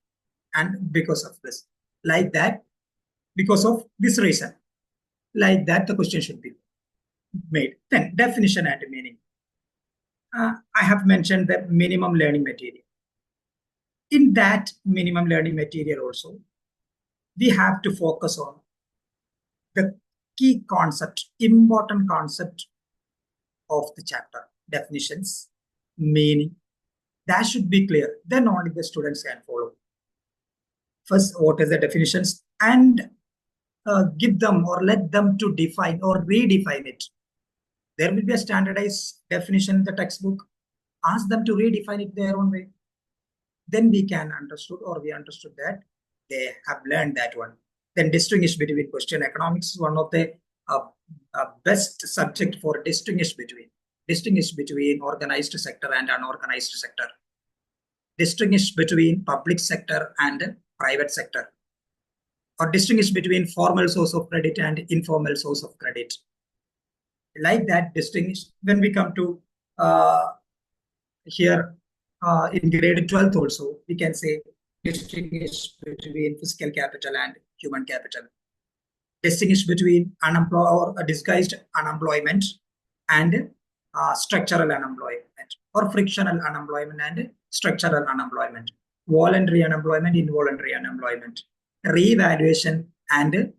and because of this. Like that, because of this reason. Like that, the question should be made. Then definition and meaning. I have mentioned the minimum learning material. In that minimum learning material also, we have to focus on the key concept, important concept of the chapter, definitions, meaning. That should be clear. Then only the students can follow. First, what is the definitions, and give them or let them to define or redefine it. There will be a standardized definition in the textbook. Ask them to redefine it their own way. Then we can we understood that they have learned that one. Then distinguish between question. Economics is one of the best subject for distinguish between organized sector and unorganized sector. Distinguish between public sector and private sector, or distinguish between formal source of credit and informal source of credit. Like that, distinguish. When we come to here in grade 12th also, we can say distinguish between physical capital and human capital. Distinguish between unemployed or disguised unemployment and structural unemployment, or frictional unemployment and structural unemployment. Voluntary unemployment, involuntary unemployment. Reevaluation and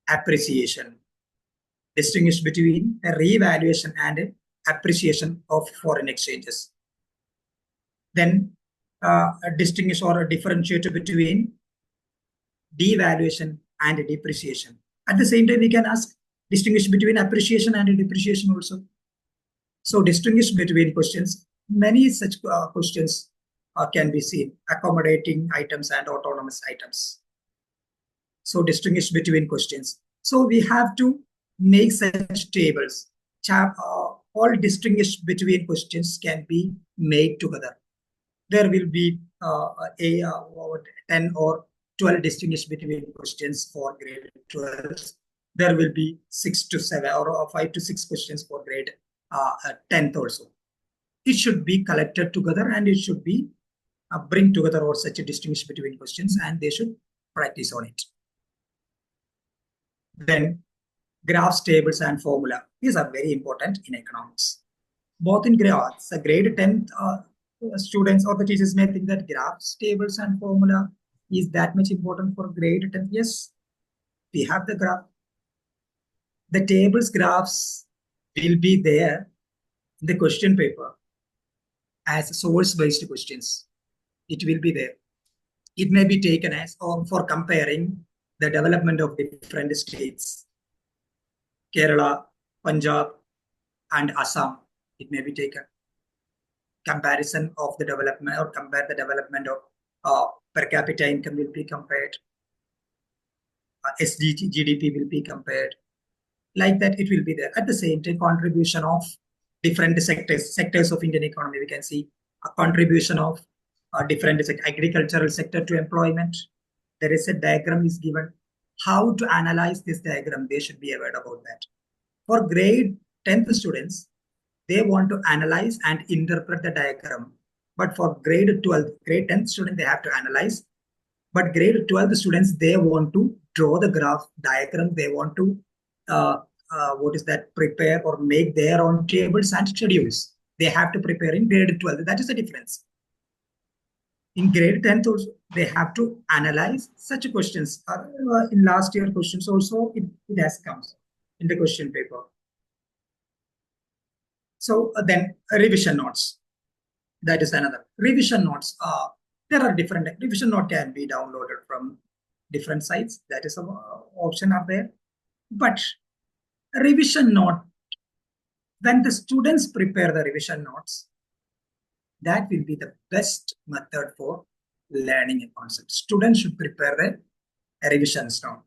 appreciation. Distinguish between a reevaluation and appreciation of foreign exchanges. Then distinguish or differentiate between devaluation and depreciation. At the same time, we can ask distinguish between appreciation and depreciation also. So distinguish between questions. Many such questions can be seen, accommodating items and autonomous items. So distinguish between questions. So we have to make such tables. All distinguish between questions can be made together. There will be 10 or 12 distinguish between questions for grade 12. There will be 6 to 7 or 5 to 6 questions for grade 10th also. It should be collected together, and it should be bring together or such a distinguish between questions, and they should practice on it. Then graphs, tables, and formula. These are very important in economics. Both in graphs, the grade 10th students or the teachers may think that graphs, tables, and formula is that much important for grade 10th. Yes, we have the graph. The tables, graphs will be there in the question paper as source-based questions. It will be there. It may be taken as for comparing the development of different states. Kerala, Punjab, and Assam. It may be taken. Comparison of the development, or compare the development of per capita income will be compared. GDP will be compared. Like that, it will be there. At the same time, contribution of different sectors of Indian economy. We can see a contribution of different agricultural sector to employment. There is a diagram is given. How to analyze this diagram, they should be aware about that. For grade 10th students, they want to analyze and interpret the diagram. But for grade 10th student, they have to analyze. But grade 12th students, they want to draw the graph diagram. They want to prepare or make their own tables and schedules. They have to prepare in grade 12. That is the difference. In grade 10th also, they have to analyze such questions. In last year questions also, it has come in the question paper. So then revision notes. That is another. Revision notes. There are different revision note can be downloaded from different sites. That is an option up there. But revision note, when the students prepare the revision notes, that will be the best method for learning a concept. Students should prepare a revision note.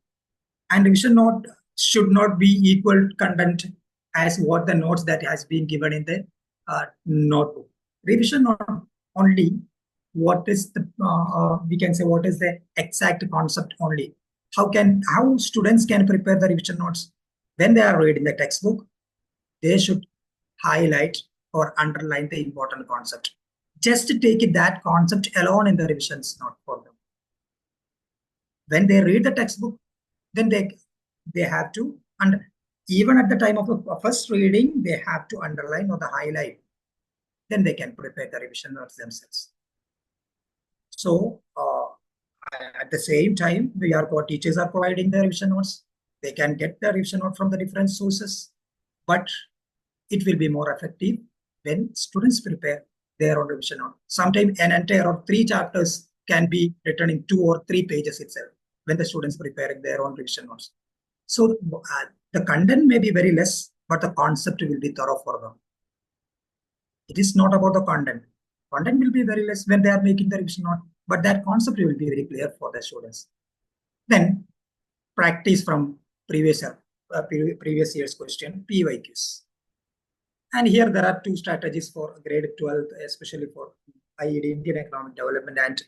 And revision note should not be equal content as what the notes that has been given in the notebook. Revision note only what is the we can say what is the exact concept only. How students can prepare the revision notes when they are reading the textbook? They should highlight or underline the important concept. Just take that concept alone in the revisions note for them. When they read the textbook, then they have to, and even at the time of the first reading, they have to underline or the highlight. Then they can prepare the revision notes themselves. So at the same time, teachers are providing the revision notes. They can get the revision note from the different sources, but it will be more effective when students prepare their own revision note. Sometimes an entire or 3 chapters can be written in 2 or 3 pages itself when the students preparing their own revision notes. So the content may be very less, but the concept will be thorough for them. It is not about the content. Content will be very less when they are making the revision note, but that concept will be very clear for the students. Then practice from previous year's question, PYQs. And here there are 2 strategies for grade 12, especially for IED, Indian Economic Development, and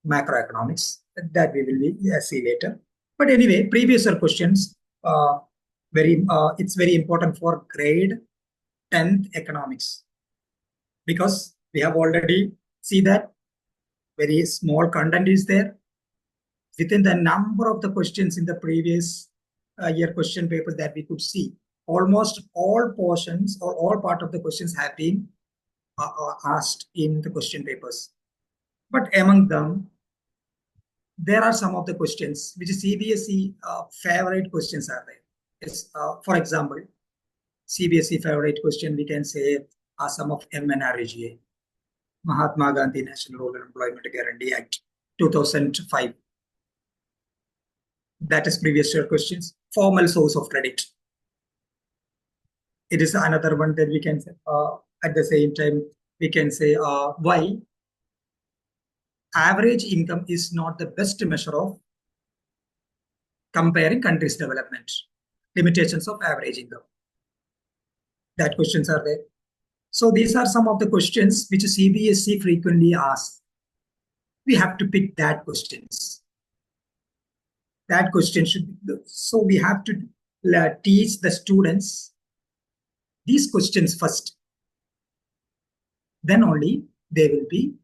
macroeconomics. That we will see later. But anyway, previous year questions, it's very important for grade 10th economics, because we have already see that very small content is there within the number of the questions in the previous year question papers that we could see. Almost all portions or all part of the questions have been asked in the question papers. But among them, there are some of the questions which CBSE favorite questions are there. Yes, for example, CBSE favorite question, we can say some of MNREGA, Mahatma Gandhi National Rural Employment Guarantee Act, 2005. That is previous year questions. Formal source of credit. It is another one that we can say. At the same time, we can say why average income is not the best measure of comparing countries' development. Limitations of average income. That questions are there. So these are some of the questions which CBSE frequently asks. We have to pick that questions. That question should be, so we have to teach the students these questions first. Then only they will be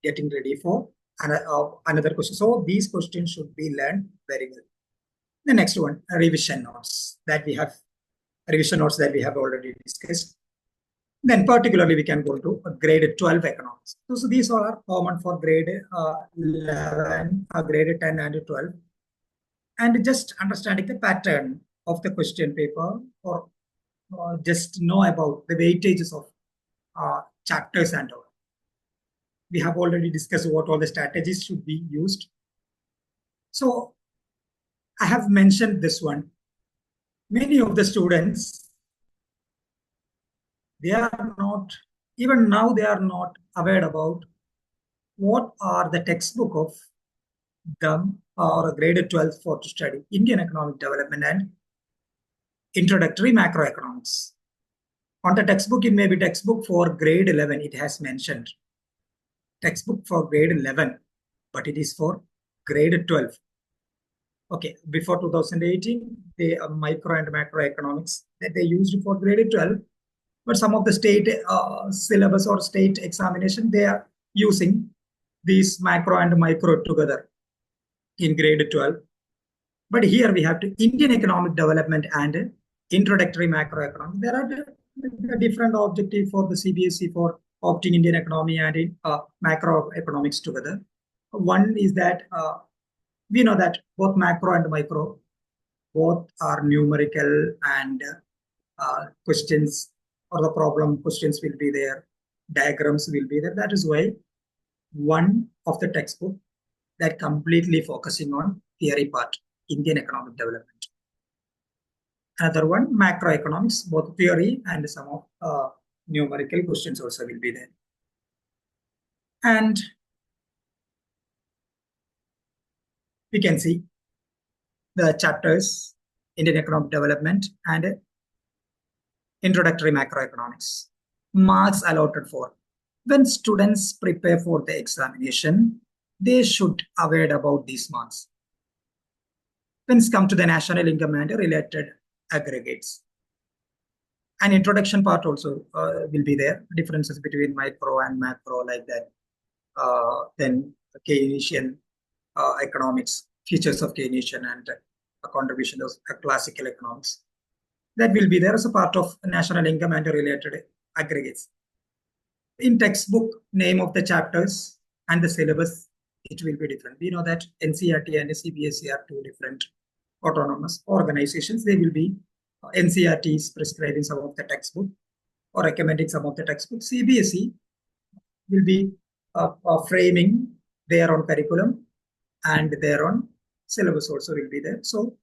getting ready for another question. So these questions should be learned very well. The next one, revision notes that we have already discussed. Then particularly we can go to grade 12 economics. So these all are common for grade 11, grade 10 and 12. And just understanding the pattern of the question paper, or just know about the weightages of chapters and all. We have already discussed what all the strategies should be used. So I have mentioned this one. Many of the students, they are not, even now they are not aware about what are the textbook of them or grade 12 for to study Indian economic development and introductory macroeconomics. On the textbook, it may be textbook for grade 11, it has mentioned. Textbook for grade 11, but it is for grade 12. Okay, before 2018, the micro and macroeconomics that they used for grade 12, but some of the state syllabus or state examination, they are using these macro and micro together in grade 12. But here we have to Indian economic development and introductory macroeconomics. There are the different objectives for the CBSE for opting Indian economy and macroeconomics together. One is that we know that both macro and micro, both are numerical and questions or the problem questions will be there. diagrams will be there. That is why one of the textbook that completely focusing on theory part, Indian economic development. Another one, macroeconomics, both theory and some of numerical questions also will be there. And we can see the chapters, Indian economic development and introductory macroeconomics. Marks allotted for. When students prepare for the examination, they should aware about these marks. When it comes to the national income and related aggregates. An introduction part also will be there. Differences between micro and macro like that. Then Keynesian economics, features of Keynesian and contribution of classical economics. That will be there as a part of national income and related aggregates. In textbook, name of the chapters and the syllabus, it will be different. We know that NCERT and CBSE are two different autonomous organizations. They will be NCERT is prescribing some of the textbook or recommending some of the textbook. CBSE will be framing their own curriculum and their own syllabus also will be there. So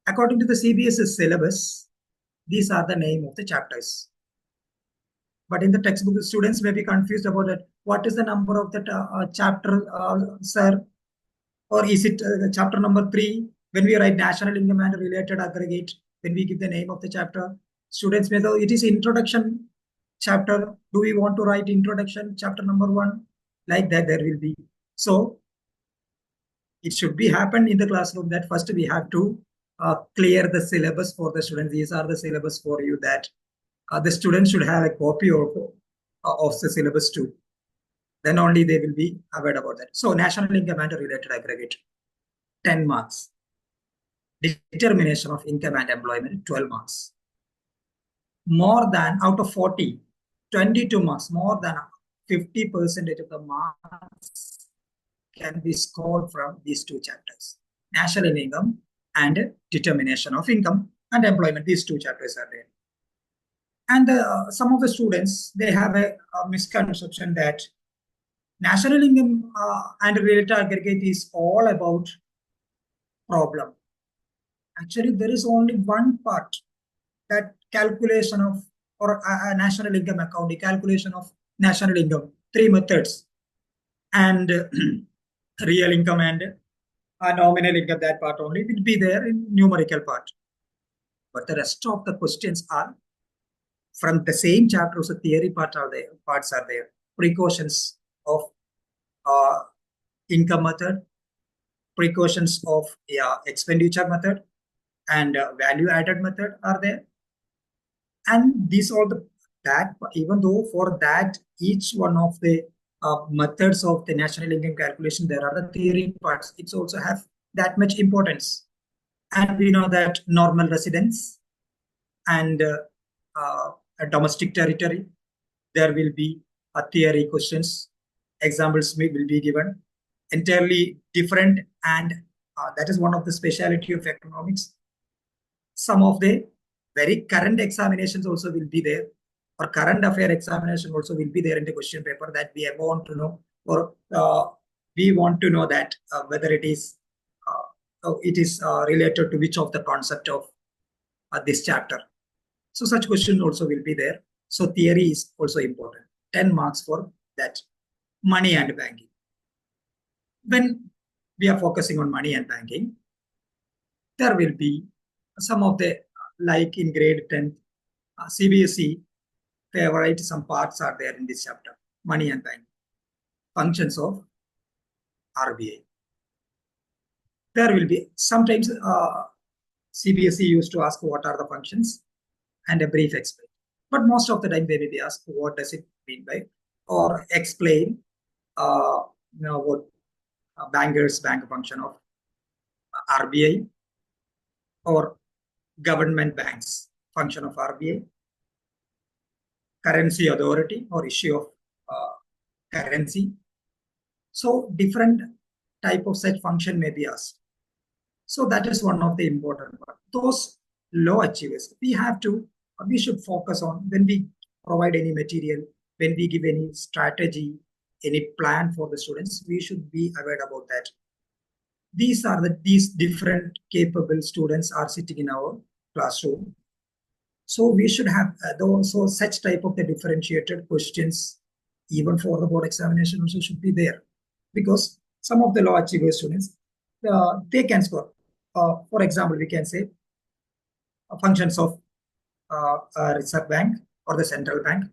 according to the CBSE syllabus, these are the name of the chapters. But in the textbook, the students may be confused about it. What is the number of that chapter, sir? Or is it chapter number 3? When we write national income and related aggregate, when we give the name of the chapter, students may know it is introduction chapter. Do we want to write introduction chapter number 1? Like that there will be. So it should be happened in the classroom that first we have to clear the syllabus for the students. These are the syllabus for you that the students should have a copy of the syllabus too. Then only they will be aware about that. So national income and related aggregate, 10 marks. Determination of income and employment, 12 marks. More than out of 40, 22 marks, more than 50% of the marks can be scored from these two chapters. National income and determination of income and employment, these two chapters are there. And some of the students, they have a misconception that national income and related aggregate is all about problem. Actually, there is only one part, that calculation of or national income accounting, calculation of national income, 3 methods, and real income and nominal income, that part only will be there in numerical part. But the rest of the questions are from the same chapter, so theory parts are there. Precautions of income method, precautions of expenditure method, and value added method are there. And these all that, even though for that each one of the methods of the national income calculation, there are the theory parts. It's also have that much importance. And we know that normal residence and a domestic territory, there will be a theory questions. Examples will be given. Entirely different, and that is one of the speciality of economics. Some of the very current examinations also will be there, or current affair examination also will be there in the question paper that we want to know, or we want to know that whether it is related to which of the concept of this chapter. So such question also will be there. So theory is also important. 10 marks for that. Money and banking. When we are focusing on money and banking, there will be some of the, like in grade 10, CBSE favorite, some parts are there in this chapter. Money and banking. Functions of RBI. There will be, sometimes CBSE used to ask what are the functions and a brief explain. But most of the time they will be asked what does it mean by, or explain what bankers bank function of RBI, or government banks function of RBI, currency authority or issue of currency. So different type of such function may be asked. So that is one of the important part. Those low achievers, we should focus on when we provide any material when we give any strategy, any plan for the students, we should be aware about that. These different capable students are sitting in our classroom. So we should have also such type of the differentiated questions, even for the board examination also should be there. Because some of the low achiever students, they can score. For example, we can say functions of Reserve Bank or the central bank.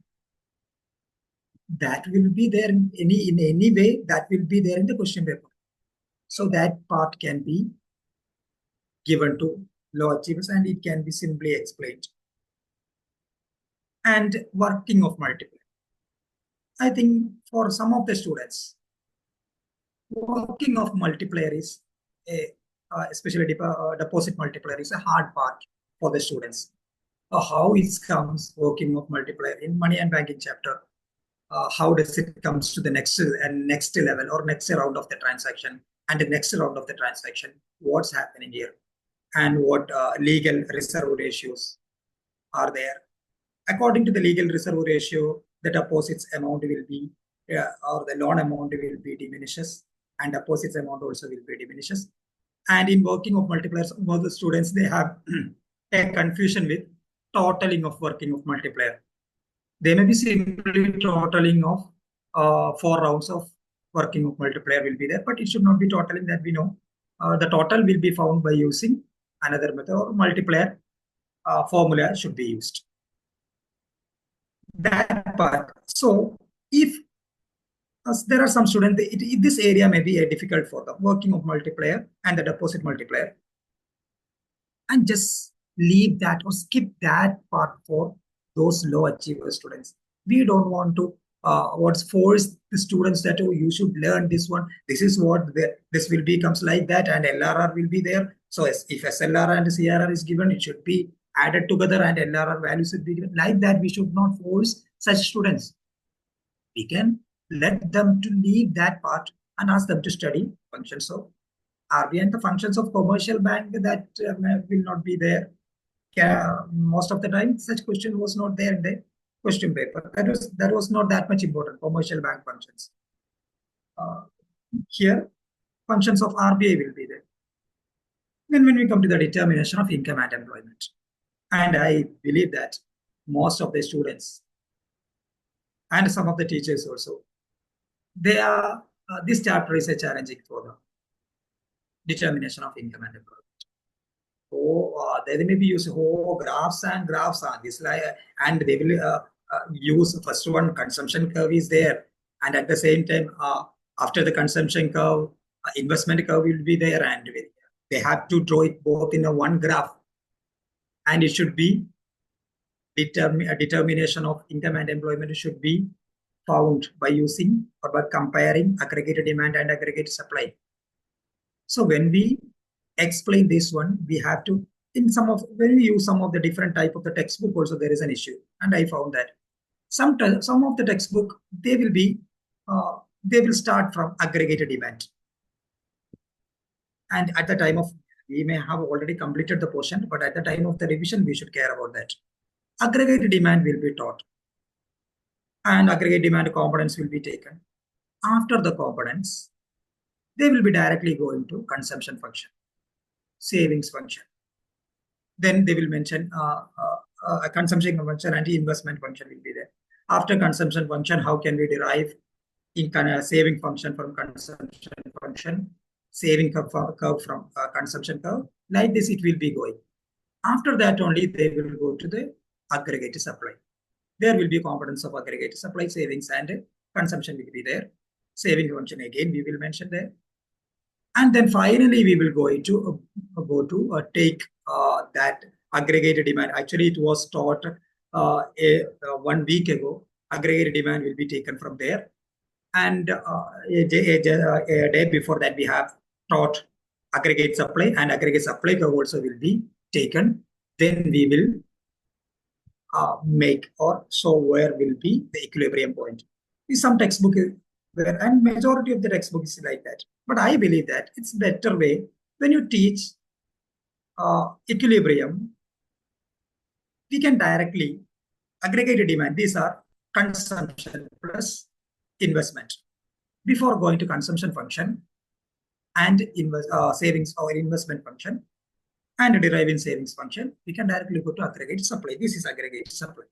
That will be there in any way, that will be there in the question paper. So that part can be given to low achievers and it can be simply explained. And working of multiplier. I think for some of the students, working of multiplier is especially deposit multiplier is a hard part for the students. How it comes working of multiplier in money and banking chapter. How does it comes to the next level or next round of the transaction and the next round of the transaction? What's happening here and what legal reserve ratios are there? According to the legal reserve ratio, the deposits amount will be or the loan amount will be diminishes and deposits amount also will be diminishes. And in working of multipliers, most of the students, they have a confusion with totaling of working of multiplier. They may be simply totaling of 4 rounds of working of multiplier will be there, but it should not be totaling that we know. The total will be found by using another method or multiplier formula should be used. That part. So if there are some students, this area may be difficult for them, working of multiplier and the deposit multiplier, and just leave that or skip that part for those low achiever students. We don't want to force the students that, oh, you should learn this one. This is what this will becomes like that, and LRR will be there. So if SLR and CRR is given, it should be added together and LRR values should be given. Like that, we should not force such students. We can let them to leave that part and ask them to study functions of RBI and the functions of commercial bank that will not be there. Most of the time, such question was not there in the question paper. That was not that much important. Commercial bank functions. Here, functions of RBI will be there. Then when we come to the determination of income and employment, and I believe that most of the students and some of the teachers also, they are this chapter is a challenging for them. Determination of income and employment. They may be using graphs and this like, and they will use first one consumption curve is there, and at the same time after the consumption curve, investment curve will be there, and they have to draw it both in a one graph, and it should be a determination of income and employment should be found by using or by comparing aggregate demand and aggregate supply. So when we explain this one, we have to when we use some of the different type of the textbook also there is an issue, and I found that some of the textbook they will start from aggregated demand, and at the time of we may have already completed the portion, but at the time of the revision we should care about that. Aggregated demand will be taught, and aggregate demand components will be taken. After the components, they will be directly going to consumption function, savings function. Then they will mention a consumption function and investment function will be there. After consumption function, how can we derive saving function from consumption function, saving curve from consumption curve? Like this, it will be going. After that only, they will go to the aggregate supply. There will be components of aggregate supply, savings and consumption will be there. Saving function again, we will mention there. And then finally, we will go to take that aggregated demand. Actually, it was taught 1 week ago. Aggregated demand will be taken from there. And a day before that, we have taught aggregate supply, and aggregate supply curve also will be taken. Then we will make or show where will be the equilibrium point. Some textbook where, and majority of the textbook is like that. But I believe that it's better way when you teach equilibrium, we can directly aggregate demand. These are consumption plus investment. Before going to consumption function and savings or investment function and deriving savings function, we can directly go to aggregate supply. This is aggregate supply.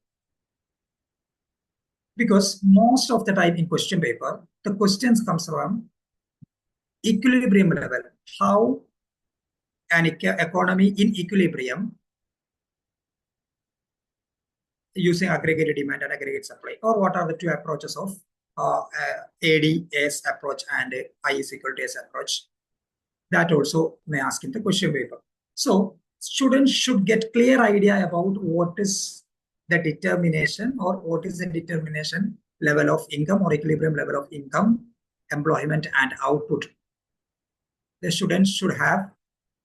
Because most of the time in question paper, the questions comes from equilibrium level. How an economy in equilibrium using aggregate demand and aggregate supply, or what are the two approaches of AD-S approach and I is equal to S approach. That also may ask in the question paper. So students should get clear idea about what is the determination or what is the determination level of income or equilibrium level of income, employment and output. The students should have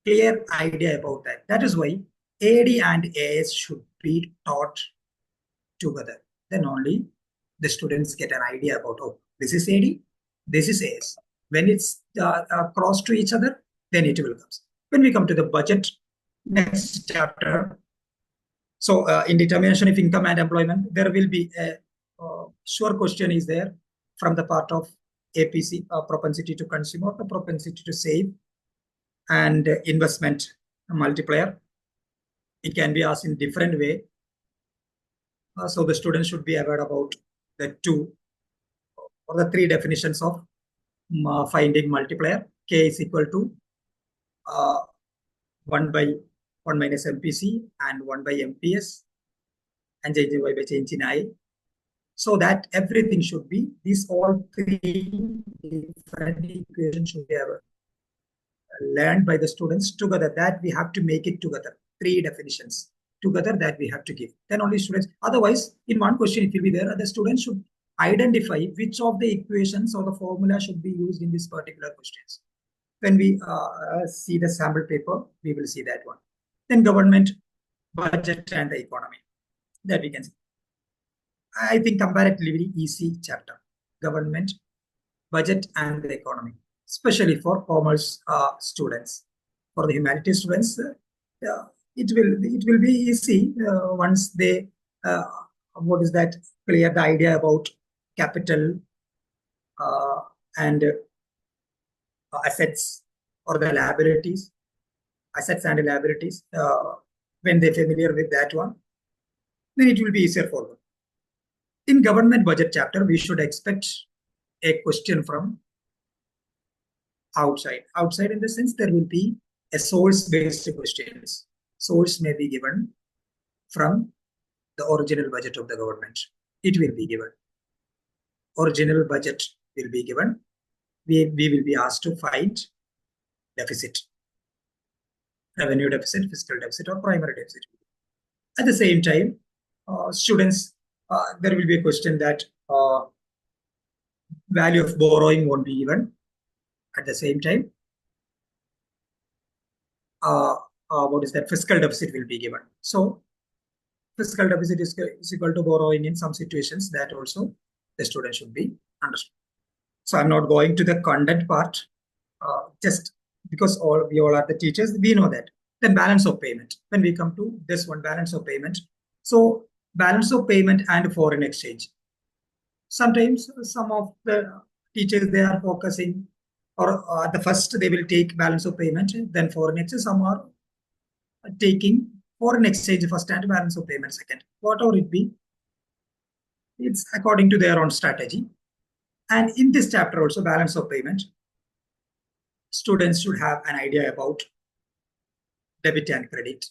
clear idea about that. That is why AD and AS should be taught together. Then only the students get an idea about, oh, this is AD, this is AS. When it's crossed to each other, then it will come. When we come to the budget, next chapter, so in determination of income and employment, there will be a sure question is there from the part of APC, propensity to consume or the propensity to save, and investment multiplier. It can be asked in different way. So the students should be aware about the two or the three definitions of finding multiplier. K is equal to 1 by 1 minus MPC and 1 by MPS and changing Y by change in I. So that everything should be, these all three different equations should be learned by the students together, that we have to make it together. Three definitions together that we have to give. Then only students, otherwise in one question it will be there, the students should identify which of the equations or the formula should be used in this particular questions. When we see the sample paper, we will see that one. Then government, budget and the economy, that we can see. I think comparatively easy chapter, government, budget and the economy, especially for commerce students. For the humanities students, it will be easy once they clear the idea about capital and assets or the liabilities, assets and liabilities. When they're familiar with that one, then it will be easier for them. In government budget chapter, we should expect a question from outside. Outside in the sense there will be a source-based questions. Source may be given from the original budget of the government. It will be given. Original budget will be given. We will be asked to find deficit, revenue deficit, fiscal deficit, or primary deficit. At the same time, students, there will be a question that value of borrowing won't be given. At the same time, fiscal deficit will be given. So fiscal deficit is equal to borrowing in some situations, that also the student should be understood. So I'm not going to the content part, just because we all are the teachers, we know that. Then balance of payment. When we come to this one, balance of payment. So balance of payment and foreign exchange. Sometimes some of the teachers, they are focusing, or at the first they will take balance of payment, then foreign exchange. Some are taking foreign exchange first and balance of payment second. Whatever it be, it's according to their own strategy. And in this chapter also, balance of payment, students should have an idea about debit and credit,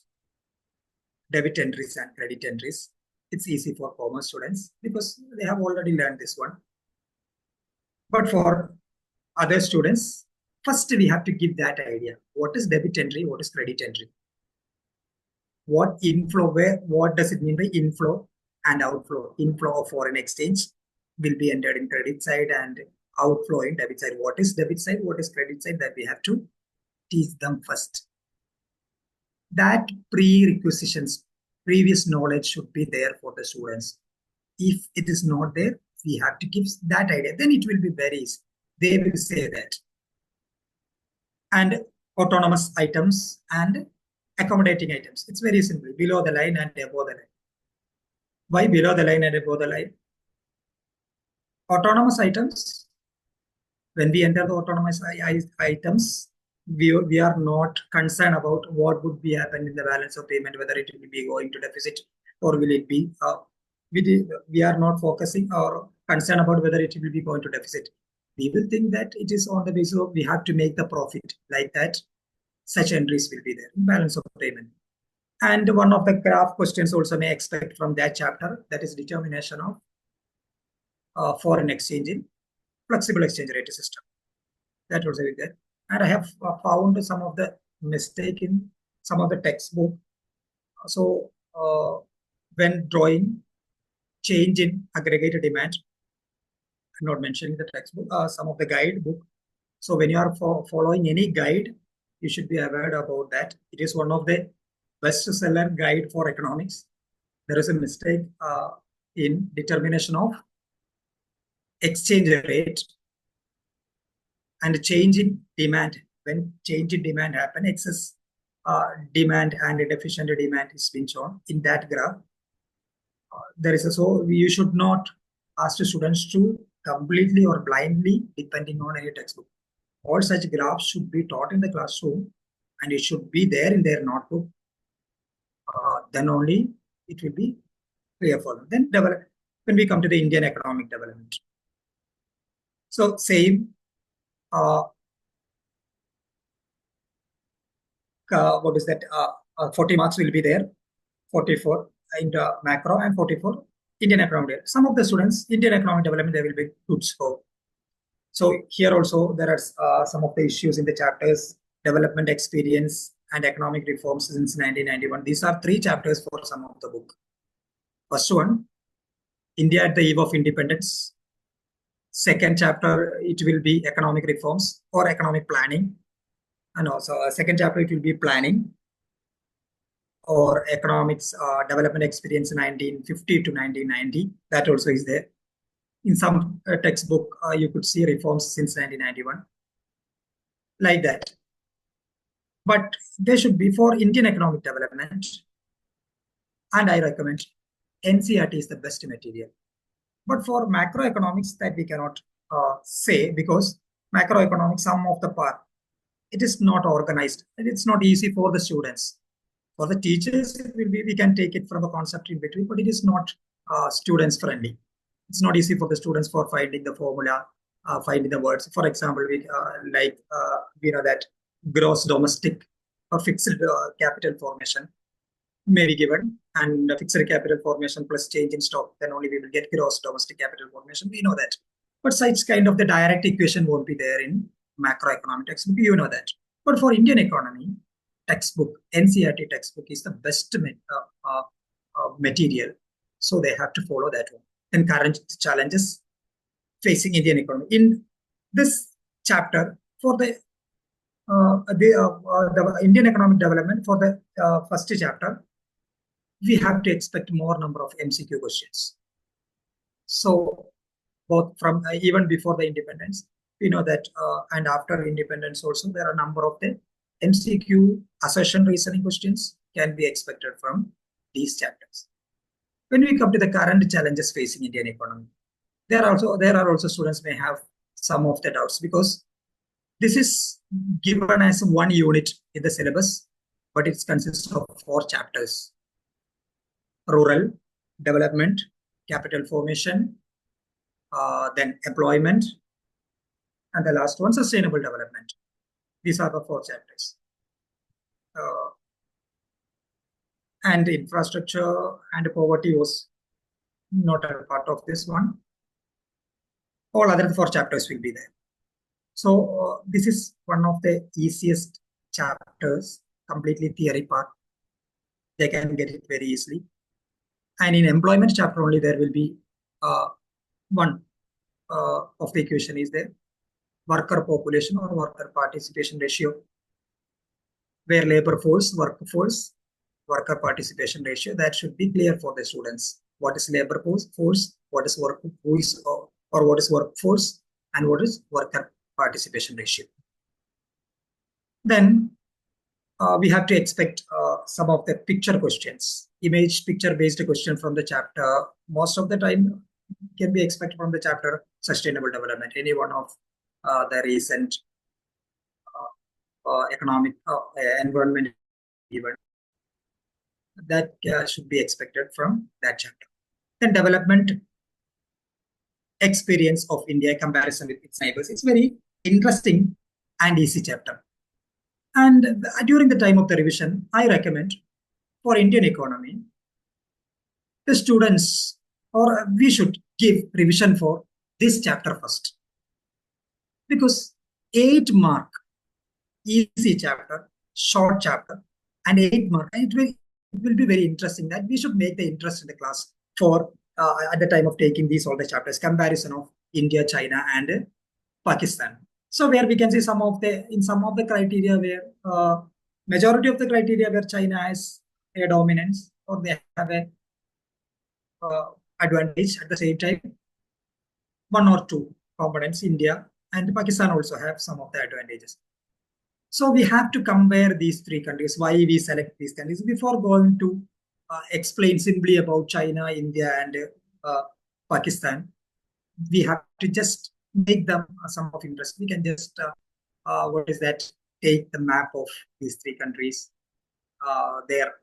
debit entries and credit entries. It's easy for commerce students because they have already learned this one. But for other students, first we have to give that idea. What is debit entry? What is credit entry? What inflow, what does it mean by inflow and outflow? Inflow of foreign exchange will be entered in credit side and outflow in debit side. What is debit side? What is credit side? That we have to teach them first. That prerequisitions, previous knowledge should be there for the students. If it is not there, we have to give that idea. Then it will be very easy. They will say that. And autonomous items and accommodating items. It's very simple. Below the line and above the line. Why below the line and above the line? autonomous items, when we enter the autonomous items, we are not concerned about what would be happen in the balance of payment, whether it will be going to deficit or will it be, we are not focusing or concerned about whether it will be going to deficit. We will think that it is on the basis of we have to make the profit, like that. Such entries will be there in balance of payment. And one of the graph questions also may expect from that chapter, that is determination of foreign exchange in flexible exchange rate system. That also is there. And I have found some of the mistake in some of the textbook. So when drawing change in aggregate demand, I'm not mentioning the textbook, some of the guidebook. So when you are following any guide, you should be aware about that. It is one of the best-seller guide for economics. There is a mistake in determination of exchange rate and change in demand. When change in demand happen, excess demand and deficient demand is being shown in that graph. There is so you should not ask the students to completely or blindly depending on any textbook. All such graphs should be taught in the classroom and it should be there in their notebook. Then only it will be clear for them. Then when we come to the Indian economic development. So same, what is that? 40 marks will be there, 44 in the macro and 44 Indian economic development. Some of the students, Indian economic development, they will be good score. So here also there are some of the issues in the chapters, development experience and economic reforms since 1991. These are 3 chapters for some of the book. First one, India at the eve of independence. Second chapter, it will be economic reforms or economic planning. And also second chapter, it will be planning or economics development experience 1950 to 1990. That also is there. In some textbook, you could see reforms since 1991, like that. But there should be for Indian economic development, and I recommend NCERT is the best material. But for macroeconomics, that we cannot say, because macroeconomics, some of the part, it is not organized and it's not easy for the students. For the teachers, it will be, we can take it from a concept in between, but it is not students friendly. It's not easy for the students for finding the formula, finding the words. For example, we know that gross domestic or fixed capital formation may be given, and fixed capital formation plus change in stock, then only we will get gross domestic capital formation. We know that. But such kind of the direct equation won't be there in macroeconomic textbook. You know that. But for Indian economy textbook, NCERT textbook is the best material. So they have to follow that one. And current challenges facing Indian economy. In this chapter, for the Indian economic development, for the first chapter, we have to expect more number of MCQ questions. So both from even before the independence, we know that, and after independence also, there are a number of the MCQ assertion reasoning questions can be expected from these chapters. When we come to the current challenges facing Indian economy, there are also students may have some of the doubts, because this is given as one unit in the syllabus, but it consists of 4 chapters: rural development, capital formation, then employment, and the last one, sustainable development. These are the 4 chapters. And infrastructure and poverty was not a part of this one. All other 4 chapters will be there. So this is one of the easiest chapters, completely theory part. They can get it very easily. And in employment chapter only, there will be one of the equation is there: worker population or worker participation ratio, where labor force, workforce, worker participation ratio, that should be clear for the students. What is labor force, what is workforce, or what is workforce, and what is worker participation ratio. Then we have to expect some of the picture questions, image picture based question from the chapter. Most of the time, can be expected from the chapter sustainable development, any one of the recent economic environment event that should be expected from that chapter. Then development experience of India comparison with its neighbors. It's very interesting and easy chapter. And during the time of the revision, I recommend for Indian economy, the students, or we should give revision for this chapter first. Because 8 mark, easy chapter, short chapter, and 8 mark, and it will be very interesting that we should make the interest in the class for at the time of taking these all the chapters, comparison of India, China, and Pakistan. So where we can see some of the criteria where majority of the criteria where China has a dominance or they have a advantage. At the same time, 1 or 2 components, India and Pakistan also have some of the advantages. So we have to compare these 3 countries, why we select these countries before going to explain simply about China, India, and Pakistan. We have to just make them some of interest. We can just, take the map of these 3 countries, their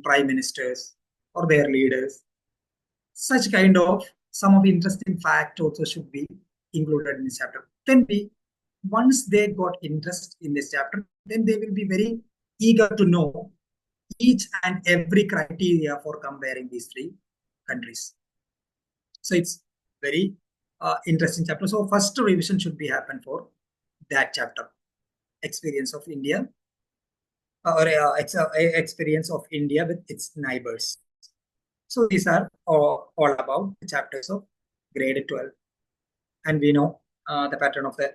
prime ministers or their leaders. Such kind of some of interesting fact also should be included in this chapter. Then once they got interest in this chapter, then they will be very eager to know each and every criteria for comparing these 3 countries. So it's very interesting chapter. So first revision should be happen for that chapter, experience of India, or experience of India with its neighbors. So these are all about the chapters of grade 12. And we know the pattern of the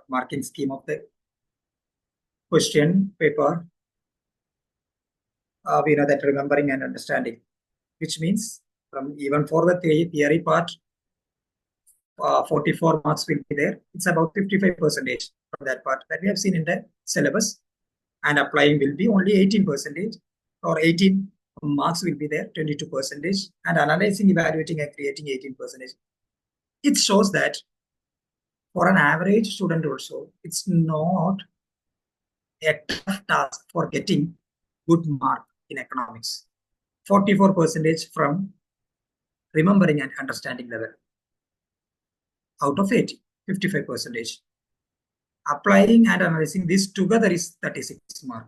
marking scheme of the question paper. We know that remembering and understanding, which means from even for the theory part, 44 marks will be there. It's about 55% from that part that we have seen in the syllabus, and applying will be only 18%, or 18 marks will be there, 22%, and analyzing, evaluating, and creating 18%. It shows that for an average student also, it's not a tough task for getting good mark in economics. 44% from remembering and understanding level out of 80, 55%. Applying and analyzing this together is 36 mark.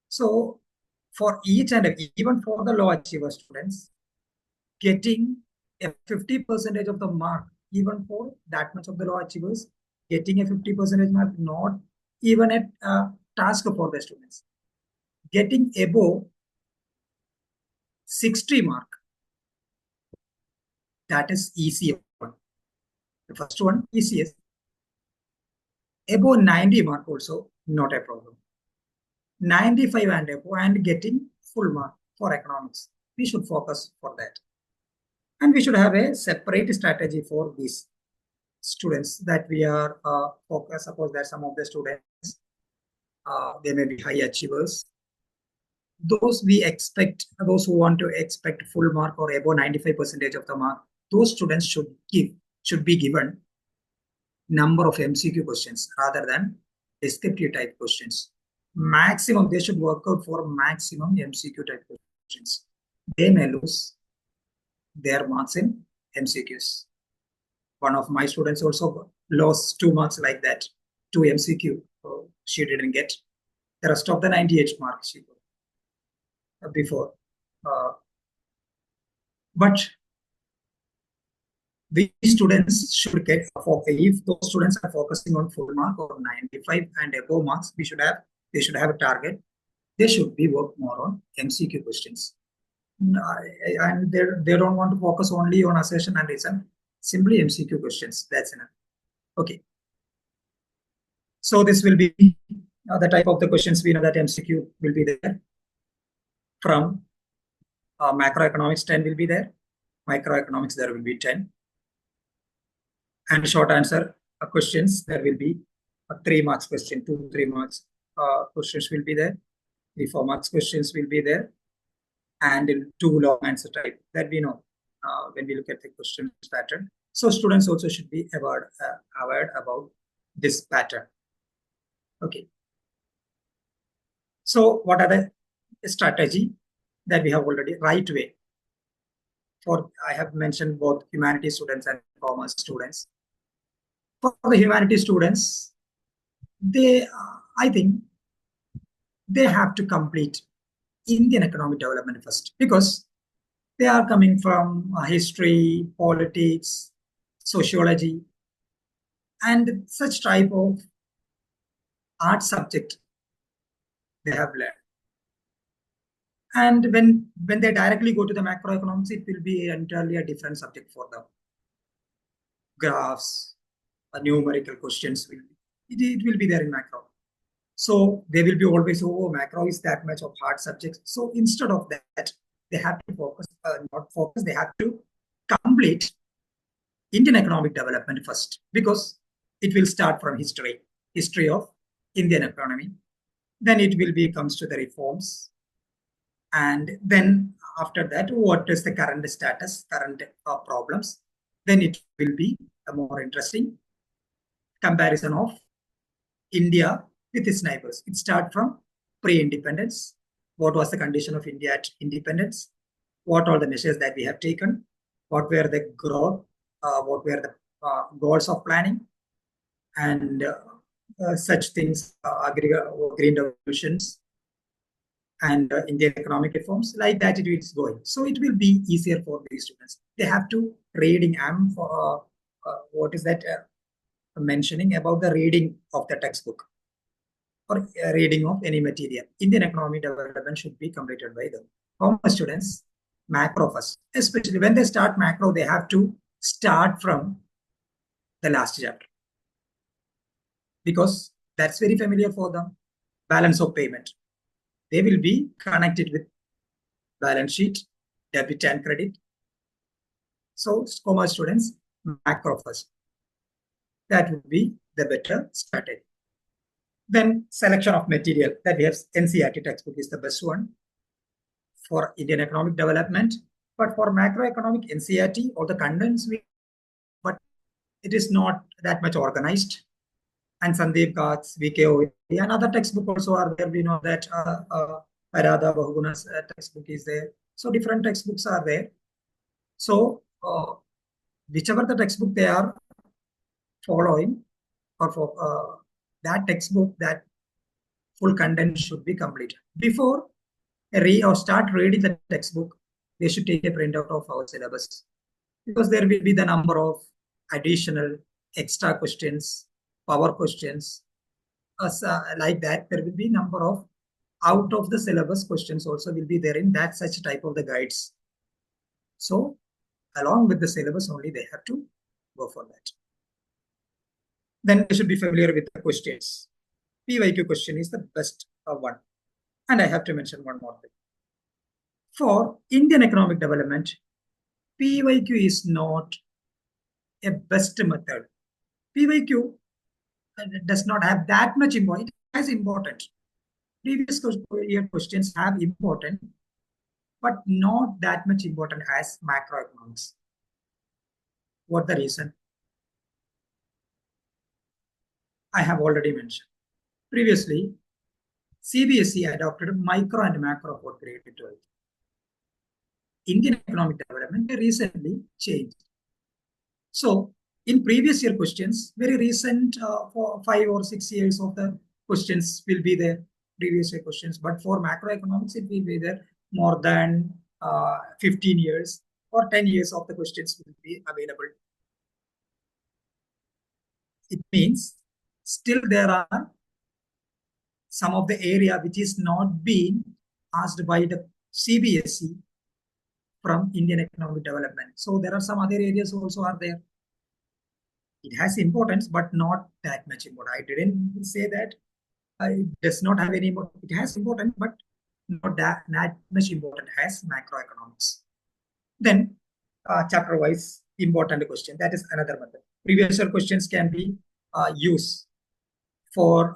So for each and even for the low achiever students, getting a 50% of the mark, even for that much of the low achievers, getting a 50% mark, not even a task for the students. Getting above 60 mark, that is easy one. The first one, easiest. Above 90 mark also, not a problem. 95 and above, and getting full mark for economics. We should focus for that. And we should have a separate strategy for these students that we are focused. Suppose that some of the students, they may be high achievers. Those we expect, those who want to expect full mark or above 95% of the mark, those students should be given number of MCQ questions rather than descriptive type questions. Maximum, they should work out for maximum MCQ type questions. They may lose their marks in MCQs. One of my students also lost 2 marks like that, 2 MCQ. So she didn't get the rest of the 98 marks she got before. But these students should get, if those students are focusing on full mark or 95 and above marks, they should have a target. They should be work more on MCQ questions. And they don't want to focus only on assertion and reason, simply MCQ questions. That's enough. Okay. So this will be the type of the questions. We know that MCQ will be there. From macroeconomics, 10 will be there. Microeconomics, there will be 10. And short answer questions, there will be a 3 marks question, 2, 3 marks questions will be there. 3, 4 marks questions will be there. And 2 long answer type that we know. when we look at the question pattern. So students also should be aware about this pattern. Okay. So what are the strategy that we have already? Right way. For I have mentioned both humanities students and commerce students. For the humanities students, they I think they have to complete Indian economic development first, because they are coming from history, politics, sociology, and such type of art subject they have learned. And when they directly go to the macroeconomics, it will be entirely a different subject for them. Graphs, numerical questions it will be there in macro. So they will be always, oh, macro is that much of hard subjects. So instead of that, they have to focus, not focus, they have to complete Indian economic development first, because it will start from history of Indian economy. Then it will be comes to the reforms. And then after that, what is the current status, current problems? Then it will be a more interesting comparison of India with its neighbors. It starts from pre-independence. What was the condition of India at independence? What are the measures that we have taken? What were the growth? What were the goals of planning? And such things, green revolutions and Indian economic reforms, like that it is going. So it will be easier for these students. They have to reading. I'm for what is that mentioning about the reading of the textbook or reading of any material. Indian economic development should be completed by the commerce students. Macro first, especially when they start macro, they have to start from the last chapter, because that's very familiar for them. Balance of payment. They will be connected with balance sheet, debit and credit. So commerce students, macro first. That would be the better strategy. Then selection of material, that we have NCERT textbook is the best one for Indian economic development. But for macroeconomic NCERT, all the contents, but it is not that much organized. And Sandeep Kath's VKO and other textbook also are there. We know that Parada Bahuguna's textbook is there. So different textbooks are there. So whichever the textbook they are following, or for that textbook, that full content should be completed. Before start reading the textbook, they should take a printout of our syllabus, because there will be the number of additional extra questions, power questions, like that. There will be number of out of the syllabus questions also will be there in that such type of the guides. So along with the syllabus only, they have to go for that. Then they should be familiar with the questions. PYQ question is the best one. And I have to mention one more thing. For Indian economic development, PYQ is not a best method. PYQ does not have that much important. It has important. Previous year questions have important, but not that much important as macroeconomics. What the reason? I have already mentioned. Previously, CBSE adopted micro and macro for grade 12. Indian economic development recently changed. So in previous year questions, very recent for 5 or 6 years of the questions will be there, previous year questions. But for macroeconomics, it will be there more than 15 years or 10 years of the questions will be available. It means still there are some of the area which is not being asked by the CBSE from Indian economic development. So there are some other areas also are there. It has importance, but not that much important. I didn't say that it does not have any more. It has importance, but not that much important as macroeconomics. Then chapter-wise important question. That is another method. Previous year questions can be used for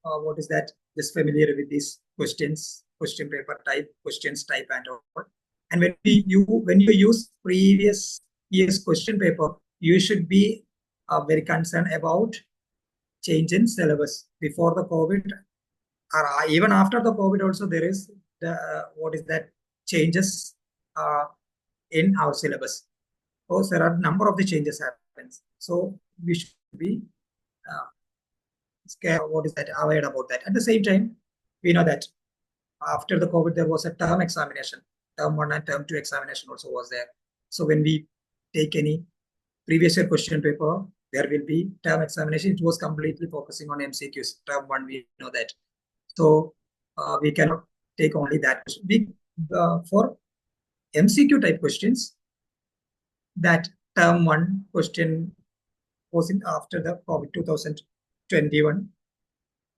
what is that? Just familiar with these questions, question paper type, questions type and all. And when you use previous year's question paper, you should be very concerned about change in syllabus. Before the COVID, or even after the COVID, also there is the changes in our syllabus. Because there are a number of the changes happens. So we should be scared. Aware about that. At the same time, we know that after the COVID, there was a term examination. Term 1 and term 2 examination also was there. So when we take any previous year question paper, there will be term examination. It was completely focusing on MCQs. Term 1, we know that. So we cannot take only that. For MCQ type questions, that term 1 question was in after the COVID 2021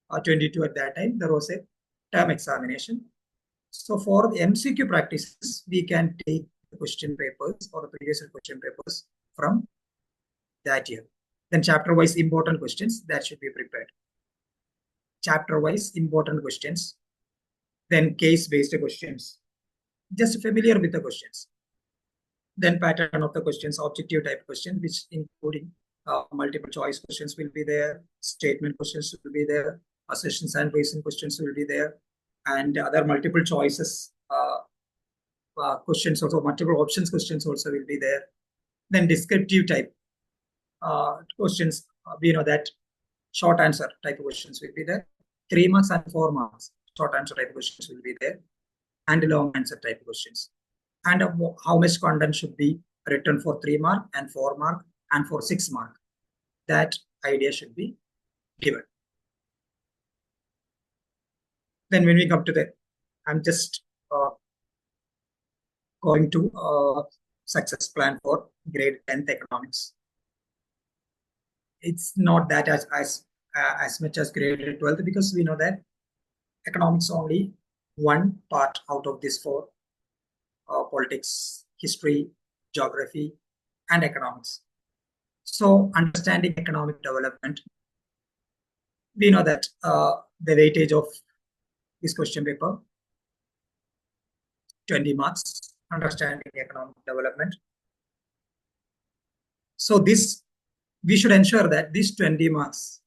or 22 at that time, there was a term examination. So for the MCQ practices, we can take the question papers or the previous year question papers from that year. Then chapter-wise important questions that should be prepared. Chapter-wise important questions. Then case-based questions. Just familiar with the questions. Then pattern of the questions, objective type questions, which including multiple choice questions will be there, statement questions will be there, assertions and reason questions will be there, and other multiple choices questions also, multiple options questions also will be there. Then descriptive type questions, we know that short answer type of questions will be there. 3 marks and 4 marks short answer type of questions will be there, and long answer type of questions. And how much content should be written for 3 mark and 4 mark and for 6 mark. That idea should be given. Then when we come to the, I'm just going to success plan for grade 10th economics. It's not that as much as grade 12th, because we know that economics only one part out of these 4: politics, history, geography, and economics. So understanding economic development, we know that the weightage of this question paper, 20 marks, understanding economic development. So this, we should ensure that these 20 marks,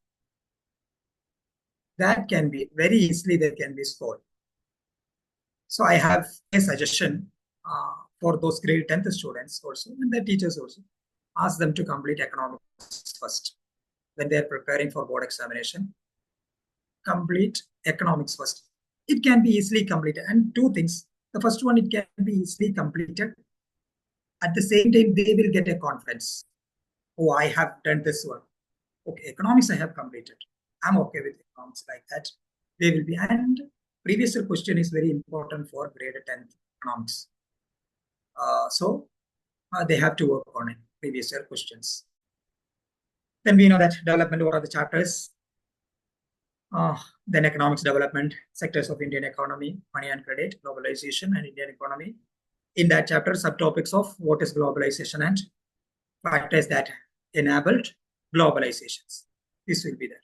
that can be very easily, they can be scored. So I have a suggestion for those grade 10th students also, and their teachers also. Ask them to complete economics first. When they are preparing for board examination, complete economics first. It can be easily completed. And 2 things. The first one, it can be easily completed. At the same time, they will get a confidence. Oh, I have done this one. Okay, economics I have completed. I'm okay with economics like that. They will be. And previous year question is very important for grade 10th economics. So they have to work on it, previous year questions. Then we know that development, what are the chapters? Then economics development, sectors of Indian economy, money and credit, globalization and Indian economy. In that chapter, subtopics of what is globalization and factors that enabled globalizations. This will be there.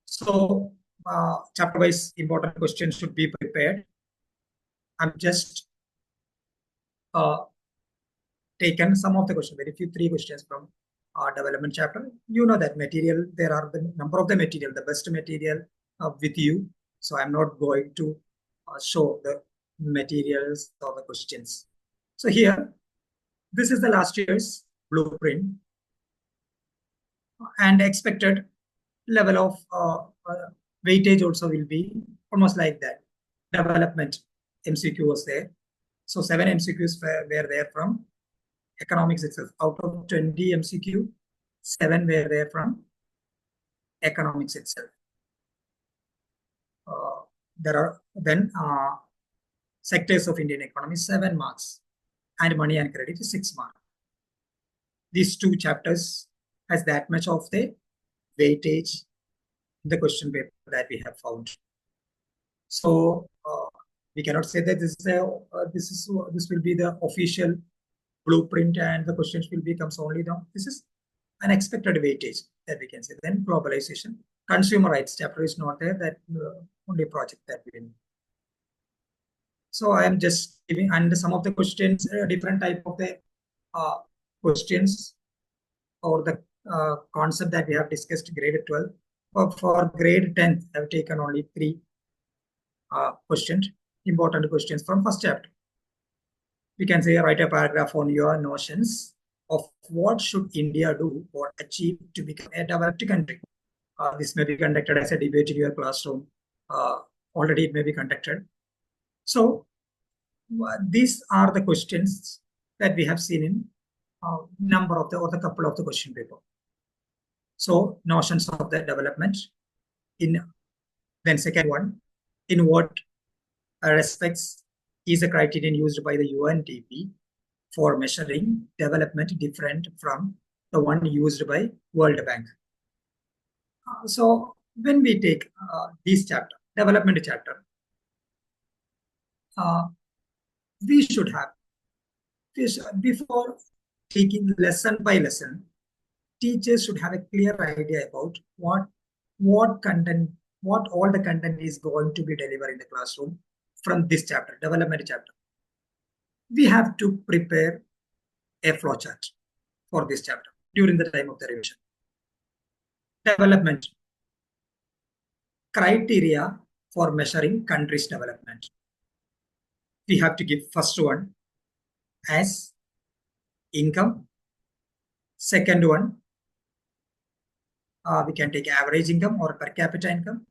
So chapter-wise important questions should be prepared. I'm just taken some of the questions, very few 3 questions from development chapter. You know that material, there are the number of the material, the best material with you. So I'm not going to show the materials or the questions. So here, this is the last year's blueprint and expected level of weightage also will be almost like that. Development MCQ was there. So 7 MCQs were there from economics itself. Out of 20 MCQ, 7 were there from economics itself. There are then sectors of Indian economy, 7 marks, and money and credit is 6 marks. These 2 chapters has that much of the weightage in the question paper that we have found. So we cannot say that this will be the official blueprint and the questions will becomes only down. This is an expected weightage that we can say. Then globalization, consumer rights chapter is not there. That only project that we need. So I am just giving, and some of the questions, different type of the questions or the concept that we have discussed grade 12. For grade 10, I have taken only 3 questions, important questions from first chapter. We can say write a paragraph on your notions of what should India do or achieve to become a developed country. This may be conducted as a debate in your classroom. Already it may be conducted. So these are the questions that we have seen in number of the or the couple of the question paper. So notions of the development in then second one, in what respects is a criterion used by the UNDP for measuring development different from the one used by World Bank. So when we take this chapter, development chapter, we should have, before taking lesson by lesson, teachers should have a clear idea about what content, what all the content is going to be delivered in the classroom from this chapter, development chapter. We have to prepare a flowchart for this chapter during the time of the revision. Development criteria for measuring country's development. We have to give first one as income. Second one, we can take average income or per capita income.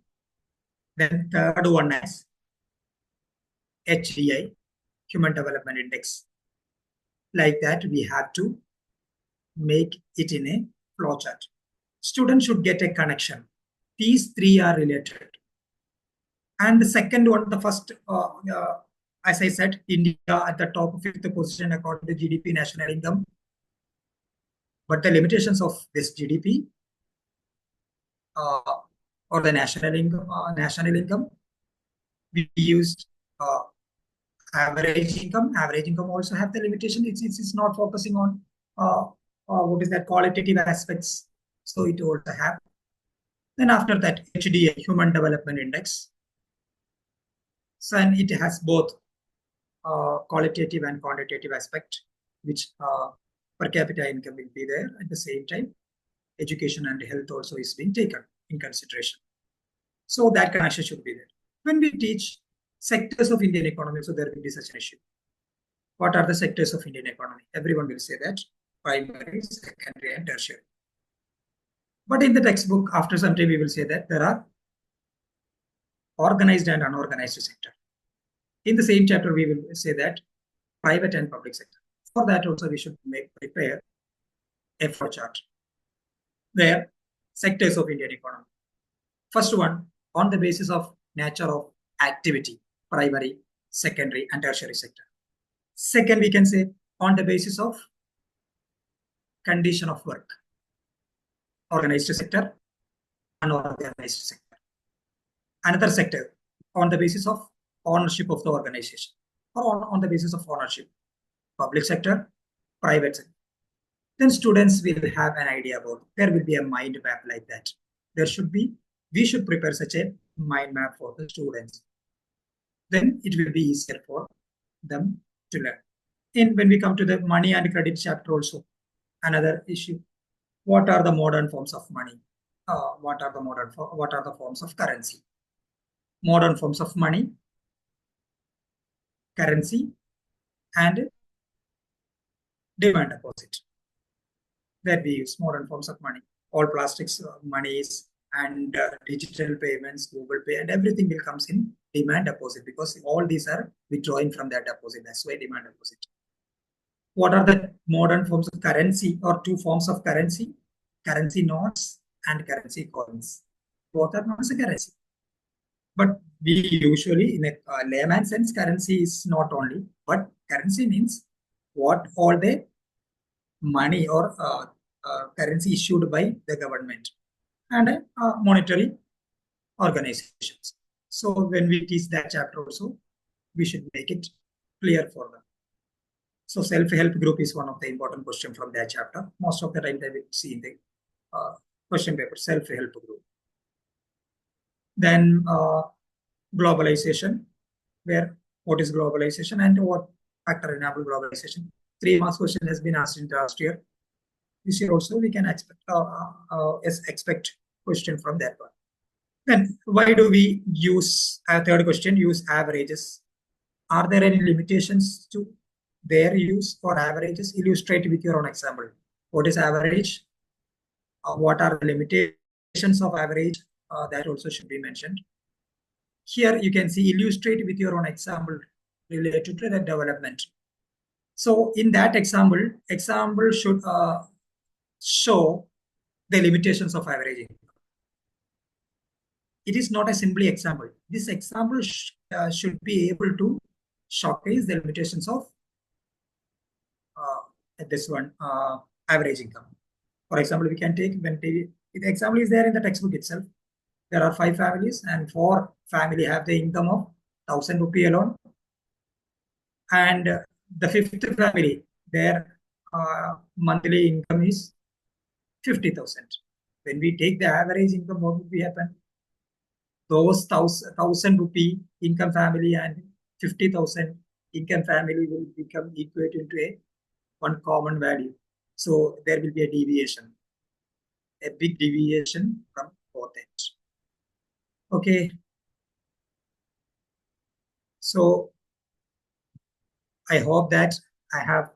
Then third one as HDI, Human Development Index. Like that, we have to make it in a flowchart. Students should get a connection. These 3 are related. And the second one, the first, as I said, India at the top 5th position according to GDP, national income. But the limitations of this GDP or the national income, we used average income. Average income also have the limitation. It's not focusing on what is that qualitative aspects. So it also have. Then after that, HDI, Human Development Index. So and it has both qualitative and quantitative aspect, which per capita income will be there at the same time. Education and health also is being taken in consideration. So that connection should be there. When we teach sectors of Indian economy, so there will be such an issue. What are the sectors of Indian economy? Everyone will say that primary, secondary, and tertiary. But in the textbook, after some time, we will say that there are organized and unorganized sector. In the same chapter, we will say that private and public sector. For that also, we should prepare a flowchart where sectors of Indian economy. First one, on the basis of nature of activity, primary, secondary, and tertiary sector. Second, we can say on the basis of condition of work, organized sector, unorganized sector. Another sector on the basis of ownership of the organization or on the basis of ownership, public sector, private sector. Then students will have an idea about, there will be a mind map like that. There should be, we should prepare such a mind map for the students. Then it will be easier for them to learn. When we come to the money and credit chapter also, another issue, what are the modern forms of money? What are the forms of currency? Modern forms of money, currency, and demand deposit. That we use modern forms of money. All plastics monies and digital payments, Google Pay, and everything will comes in demand deposit because all these are withdrawing from that deposit. That's why demand deposit. What are the modern forms of currency or 2 forms of currency? Currency notes and currency coins. Both are known as a currency. But we usually, in a layman sense, currency is not only, but currency means what all the money or currency issued by the government and monetary organizations. So when we teach that chapter also, we should make it clear for them. So self-help group is one of the important questions from that chapter. Most of the time they will see in the question paper, self-help group. Then globalization, where what is globalization and what factor enable globalization. 3 marks question has been asked in the last year. This year also we can expect question from that one. Then why do we use a third question, use averages? Are there any limitations to their use for averages? Illustrate with your own example. What is average? What are the limitations of average? That also should be mentioned. Here you can see illustrate with your own example related to the development. So in that example should show the limitations of averaging. It is not a simply example. This example should be able to showcase the limitations of this one, average income. For example, we can take when the example is there in the textbook itself. There are 5 families and 4 family have the income of 1,000 rupee alone. And the 5th family, their monthly income is 50,000. When we take the average income, what would be happen? Those 1,000 rupee income family and 50,000 income family will become equated into a one common value. So there will be a deviation, a big deviation from both ends. Okay. So I hope that I have,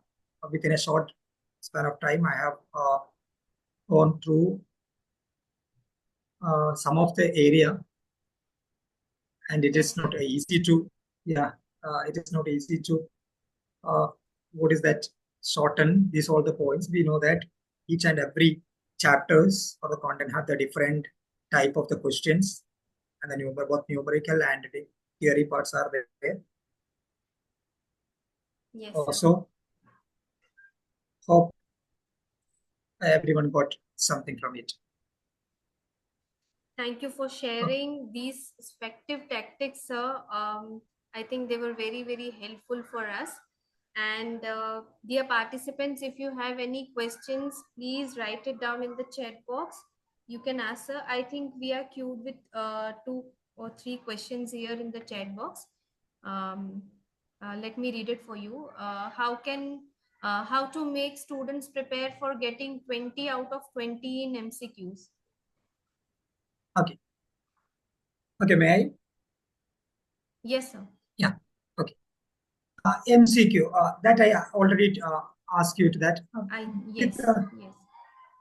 within a short span of time, I have gone through some of the area, and it is not easy to, it is not easy to, what is that, shorten these all the points. We know that each and every chapters or the content have the different type of the questions, and then both numerical and the theory parts are there. Yes. Also, hope everyone got something from it. Thank you for sharing these effective tactics, sir. I think they were very, very helpful for us. And dear participants, if you have any questions, please write it down in the chat box. You can ask, sir. I think we are queued with 2 or 3 questions here in the chat box. Let me read it for you. How to make students prepare for getting 20 out of 20 in MCQs? Okay. Okay, may I? Yes, sir. Yeah. Okay. MCQ, that I already asked you to that. Yes. Yes.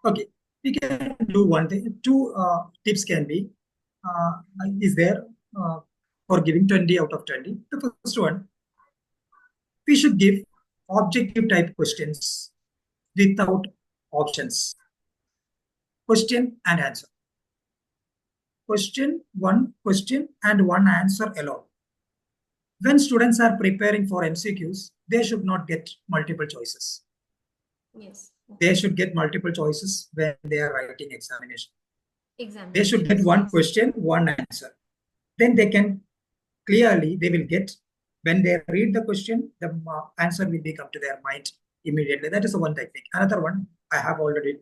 Okay. We can do one thing. 2 tips can be is there for giving 20 out of 20. The first one, we should give objective type questions without options. Question and answer. Question and one answer alone. When students are preparing for MCQs, they should not get multiple choices. Yes. They should get multiple choices when they are writing examination. They should get one question, one answer. Then they can clearly, they will get, when they read the question, the answer will become to their mind immediately. That is the one technique. Another one, I have already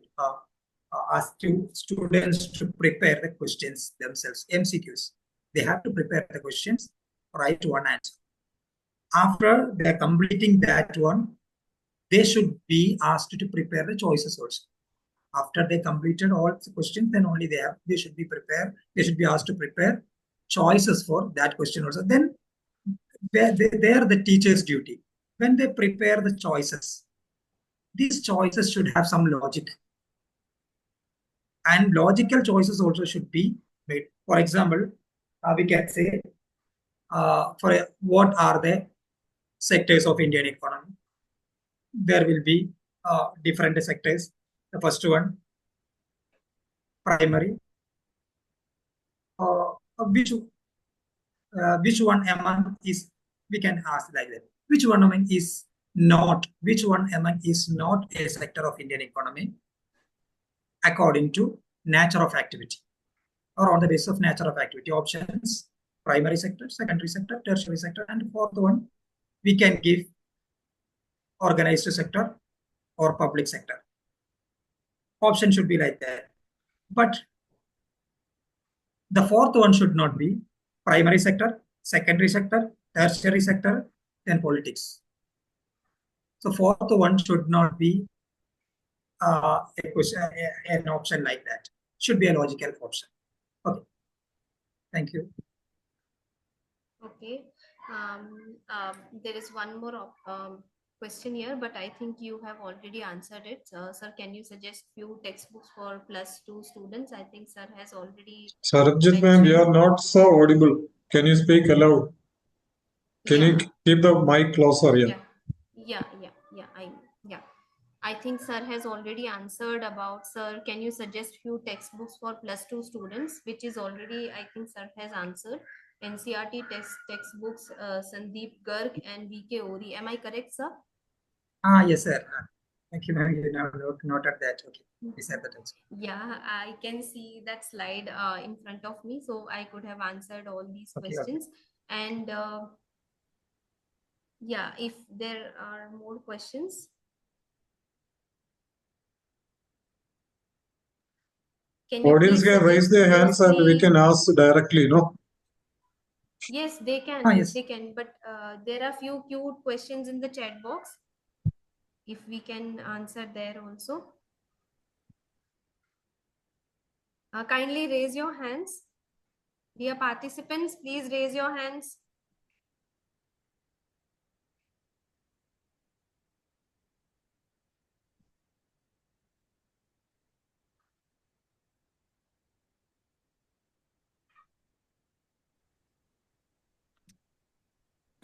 asked students to prepare the questions themselves, MCQs. They have to prepare the questions, write one answer. After they're completing that one, they should be asked to prepare the choices also. After they completed all the questions, then only they should be prepared. They should be asked to prepare choices for that question also. Then they are the teacher's duty. When they prepare the choices, these choices should have some logic. And logical choices also should be made. For example, we can say, what are the sectors of Indian economy? There will be different sectors. The first one, primary. Which one among is, we can ask like that. Which one among is not a sector of Indian economy according to nature of activity or on the basis of nature of activity? Options: primary sector, secondary sector, tertiary sector, and fourth one, we can give organized sector or public sector. Option should be like that. But the fourth one should not be primary sector, secondary sector, tertiary sector, then politics. So fourth one should not be a question, an option like that. Should be a logical option. Okay. Thank you. Okay. There is one more question here, but I think you have already answered it. Sir, can you suggest few textbooks for +2 students? I think sir has already Sarabjit ma'am, you are not so audible. Can you speak aloud? Can you keep the mic closer? Yeah. I think sir has already answered about, sir, can you suggest few textbooks for +2 students, which is already, I think sir has answered. NCRT textbooks, Sandeep Garg and VK Ori. Am I correct, sir? Yes, sir. Thank you, ma'am. You now noted that. Okay. Please have the text. Yeah, I can see that slide in front of me, so I could have answered all these Okay, questions. And yeah, if there are more questions. Can you Audience please can raise suggest their those hands and we three? can ask directly, no? Yes, they can. Yes. They can. But there are few cute questions in the chat box. If we can answer there also. Kindly raise your hands. Dear participants, please raise your hands.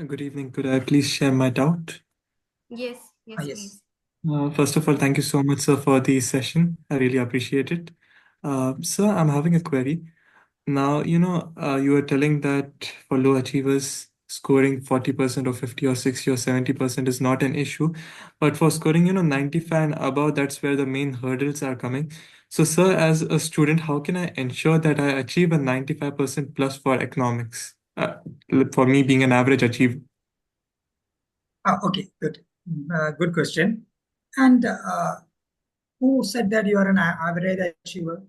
Good evening. Could I please share my doubt? Yes, Yes. please. First of all, thank you so much, sir, for the session. I really appreciate it. Sir, I'm having a query. Now, you were telling that for low achievers, scoring 40% or 50 or 60 or 70% is not an issue. But for scoring, 95 and above, that's where the main hurdles are coming. So, sir, as a student, how can I ensure that I achieve a 95% plus for economics? For me being an average achiever. Okay, good. Good question. And who said that you are an average achiever?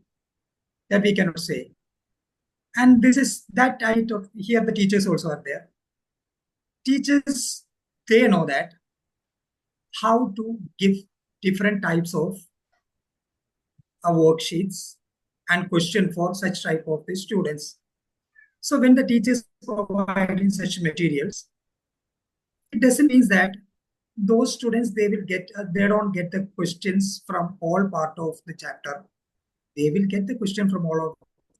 That we cannot say. And this is that I talk here. The teachers also are there. Teachers, they know that how to give different types of worksheets and question for such type of the students. So when the teachers providing such materials, it doesn't mean that those students they will get they don't get the questions from all part of the chapter. They will get the question from all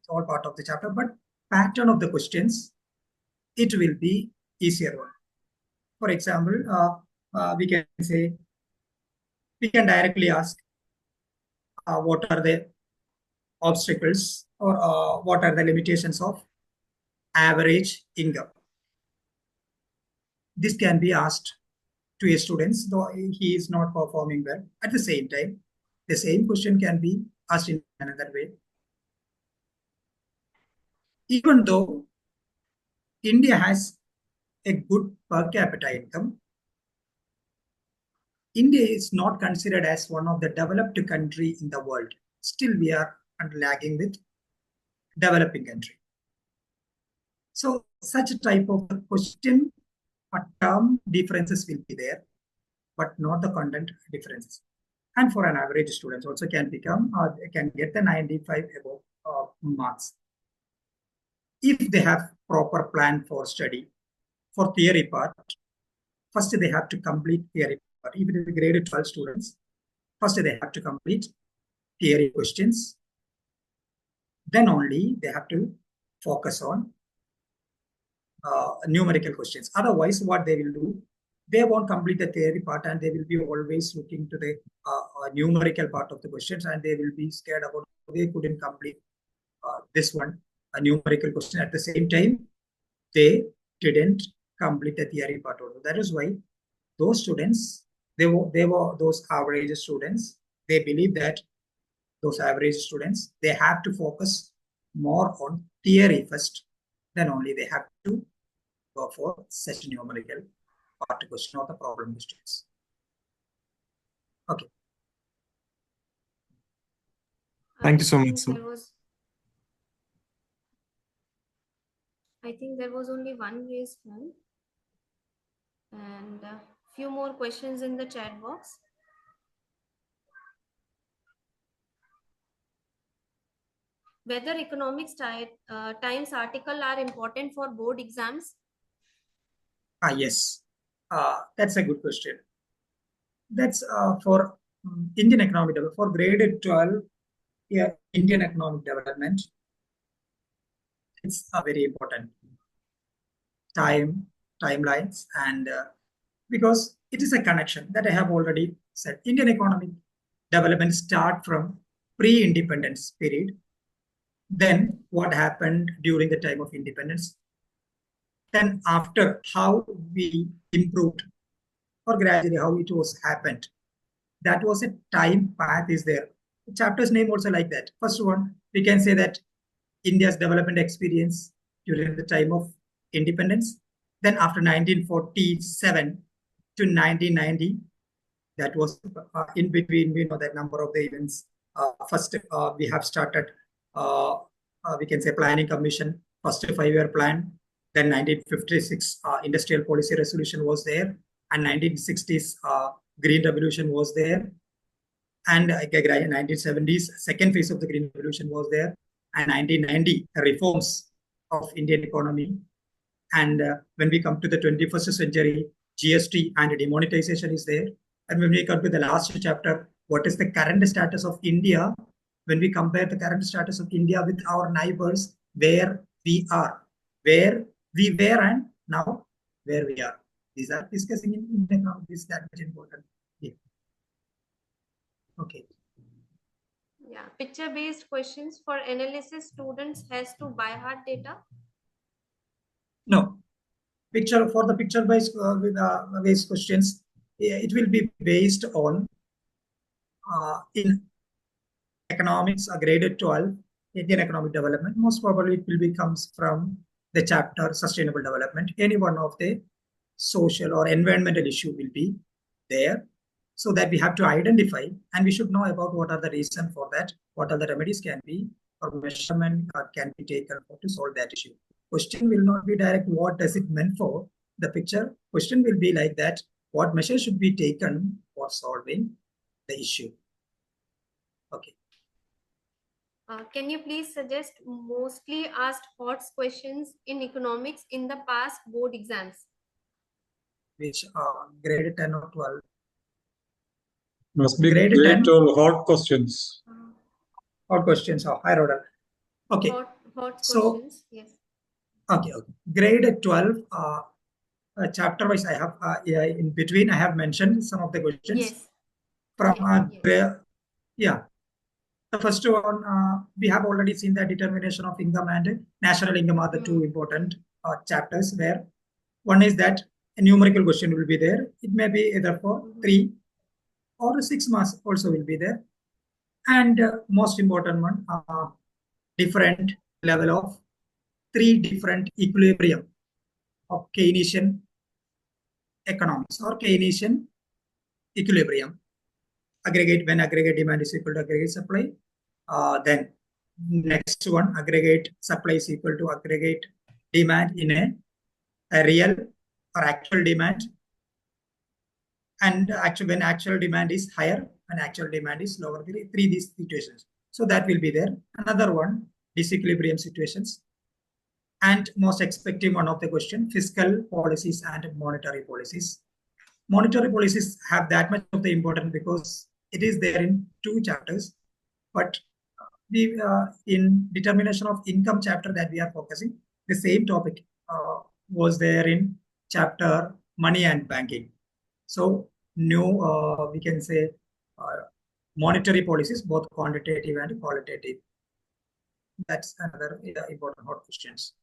part of the chapter, but pattern of the questions it will be easier one. For example, we can say we can directly ask what are the obstacles or what are the limitations of average income. This can be asked to a student, though he is not performing well. At the same time, the same question can be asked in another way. Even though India has a good per capita income, India is not considered as one of the developed country in the world. Still, we are lagging with developing country. So, such a type of question, term differences will be there, but not the content differences. And for an average student, also can become can get the 95 above marks if they have proper plan for study. For theory part, first they have to complete theory part. Even if grade 12 students, first they have to complete theory questions. Then only they have to focus on numerical questions. Otherwise, what they will do, they won't complete the theory part and they will be always looking to the numerical part of the questions and they will be scared about they couldn't complete this one, a numerical question. At the same time, they didn't complete the theory part also. That is why those students, they were those average students, they believe that those average students, they have to focus more on theory first, then only they have to go for such numerical part question or the problem questions. Okay. Thank you so much, sir. I think there was only one raised hand. And few more questions in the chat box. Whether economics times article are important for board exams? Yes, that's a good question. That's for Indian economic development. For grade 12, yeah, Indian economic development, it's very important. Timelines, and because it is a connection that I have already said. Indian economic development start from pre-independence period. Then what happened during the time of independence? Then after, how we improved, or gradually how it was happened. That was a time path is there. The chapter's name also like that. First one, we can say that India's development experience during the time of independence. Then after 1947 to 1990, that was in between, we know that number of the events. First, we have started, we can say, planning commission, first 5-year plan. Then 1956 industrial policy resolution was there, and 1960s green revolution was there, and 1970s second phase of the green revolution was there, and 1990 reforms of Indian economy. And when we come to the 21st century, GST and demonetization is there. And when we come to the last chapter, what is the current status of India? When we compare the current status of India with our neighbors, where we are, where we were, and now where we are. These are discussing in economics. This is that much important. Yeah. Okay. Yeah, picture-based questions for analysis. Students has to by heart data. No, picture for the picture-based based questions, it will be based on in economics, graded 12, Indian economic development. Most probably it will be comes from the chapter sustainable development. Any one of the social or environmental issue will be there, so that we have to identify, and we should know about what are the reason for that, what are the remedies can be, or measurement can be taken to solve that issue. Question will not be direct what does it meant for the picture. Question will be like that, what measures should be taken for solving the issue. Okay. Can you please suggest mostly asked HOTS questions in economics in the past board exams? Which grade 10 or 12? Must be Grade grade 10. 12 hot questions. Hot questions or higher order. Okay. Hot So, questions, yes. Okay. Grade 12, chapter wise, I have in between, I have mentioned some of the questions. Yes. From yeah. The first one, we have already seen the determination of income and national income are the two important chapters, where one is that a numerical question will be there. It may be either for 3 or 6 marks also will be there. And most important one, different level of 3 different equilibrium of Keynesian economics or Keynesian equilibrium. Aggregate, when aggregate demand is equal to aggregate supply, then next one, aggregate supply is equal to aggregate demand in a real or actual demand, and actually when actual demand is higher and actual demand is lower, three these situations. So that will be there. Another one, disequilibrium situations. And most expected one of the question, fiscal policies and monetary policies. Monetary policies have that much of the importance because it is there in 2 chapters, but we in determination of income chapter that we are focusing, the same topic was there in chapter money and banking. So new, we can say, monetary policies, both quantitative and qualitative. That's another important hot questions.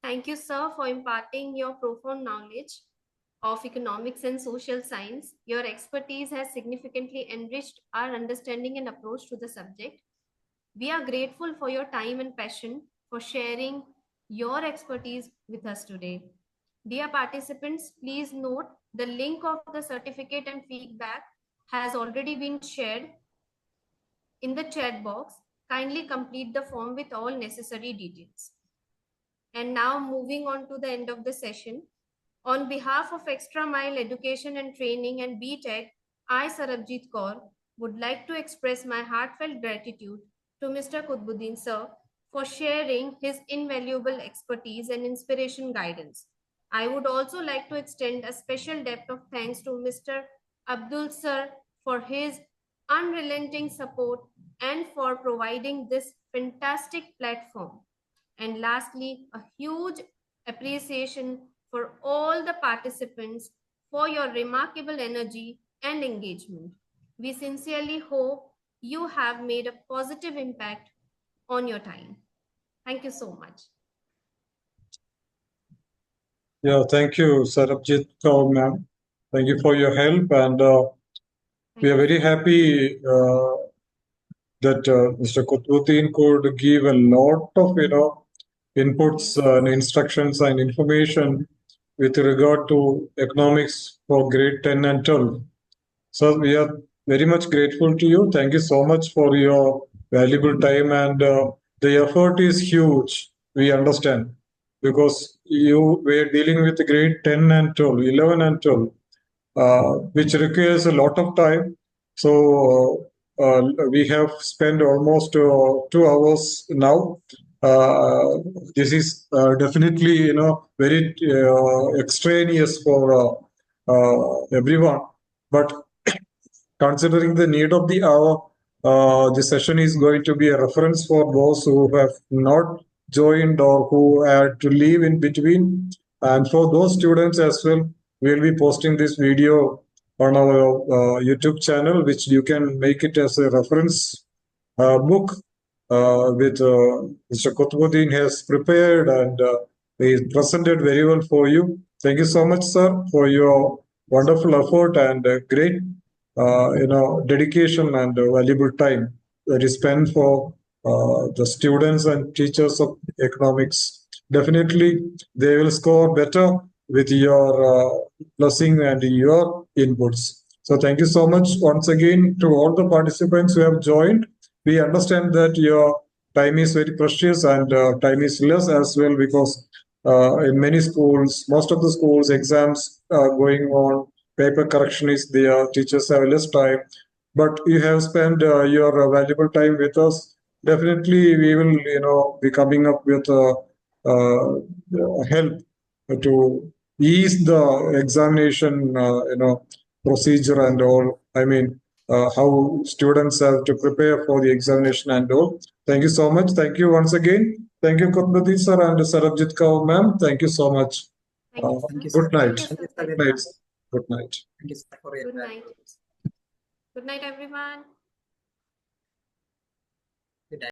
Thank you, sir, for imparting your profound knowledge of economics and social science. Your expertise has significantly enriched our understanding and approach to the subject. We are grateful for your time and passion for sharing your expertise with us today. Dear participants, please note the link of the certificate and feedback has already been shared in the chat box. Kindly complete the form with all necessary details. And now moving on to the end of the session. On behalf of Extra Mile Education and Training and BTech, I, Sarabjit Kaur, would like to express my heartfelt gratitude to Mr. Kutbuddin sir for sharing his invaluable expertise and inspiration guidance. I would also like to extend a special debt of thanks to Mr. Abdul sir for his unrelenting support and for providing this fantastic platform. And lastly, a huge appreciation for all the participants for your remarkable energy and engagement. We sincerely hope you have made a positive impact on your time. Thank you so much. Yeah, thank you, Sarabjit Kaur, ma'am. Thank you for your help, and we are very happy that Mr. Kutbuddin could give a lot of inputs and instructions and information with regard to economics for grade 10 and 12. So we are very much grateful to you. Thank you so much for your valuable time, and the effort is huge. We understand because you were dealing with grade 10 and 12, 11 and 12, which requires a lot of time. So we have spent almost 2 hours now. This is definitely very extraneous for everyone, but considering the need of the hour, the session is going to be a reference for those who have not joined or who had to leave in between. And for those students as well, we'll be posting this video on our YouTube channel, which you can make it as a reference book with Mr. Kutbuddin has prepared, and he presented very well for you. Thank you so much, sir, for your wonderful effort and great dedication and valuable time that is spent for the students and teachers of economics. Definitely, they will score better with your blessing and your inputs. So thank you so much once again to all the participants who have joined. We understand that your time is very precious, and time is less as well, because in many schools, most of the schools, exams are going on, paper correction is there, teachers have less time, but you have spent your valuable time with us. Definitely we will be coming up with help to ease the examination procedure and all. I mean, how students have to prepare for the examination and all. Thank you so much. Thank you once again. Thank you, Kutbuddin sir and Sarabjit Kaur ma'am. Thank you so much. Thank you, Thank you, sir. Good night. Thank you, Thank you, sir. sir. Good night. Good night. Thank you, sir, for your Good night. valuable Good night, everyone.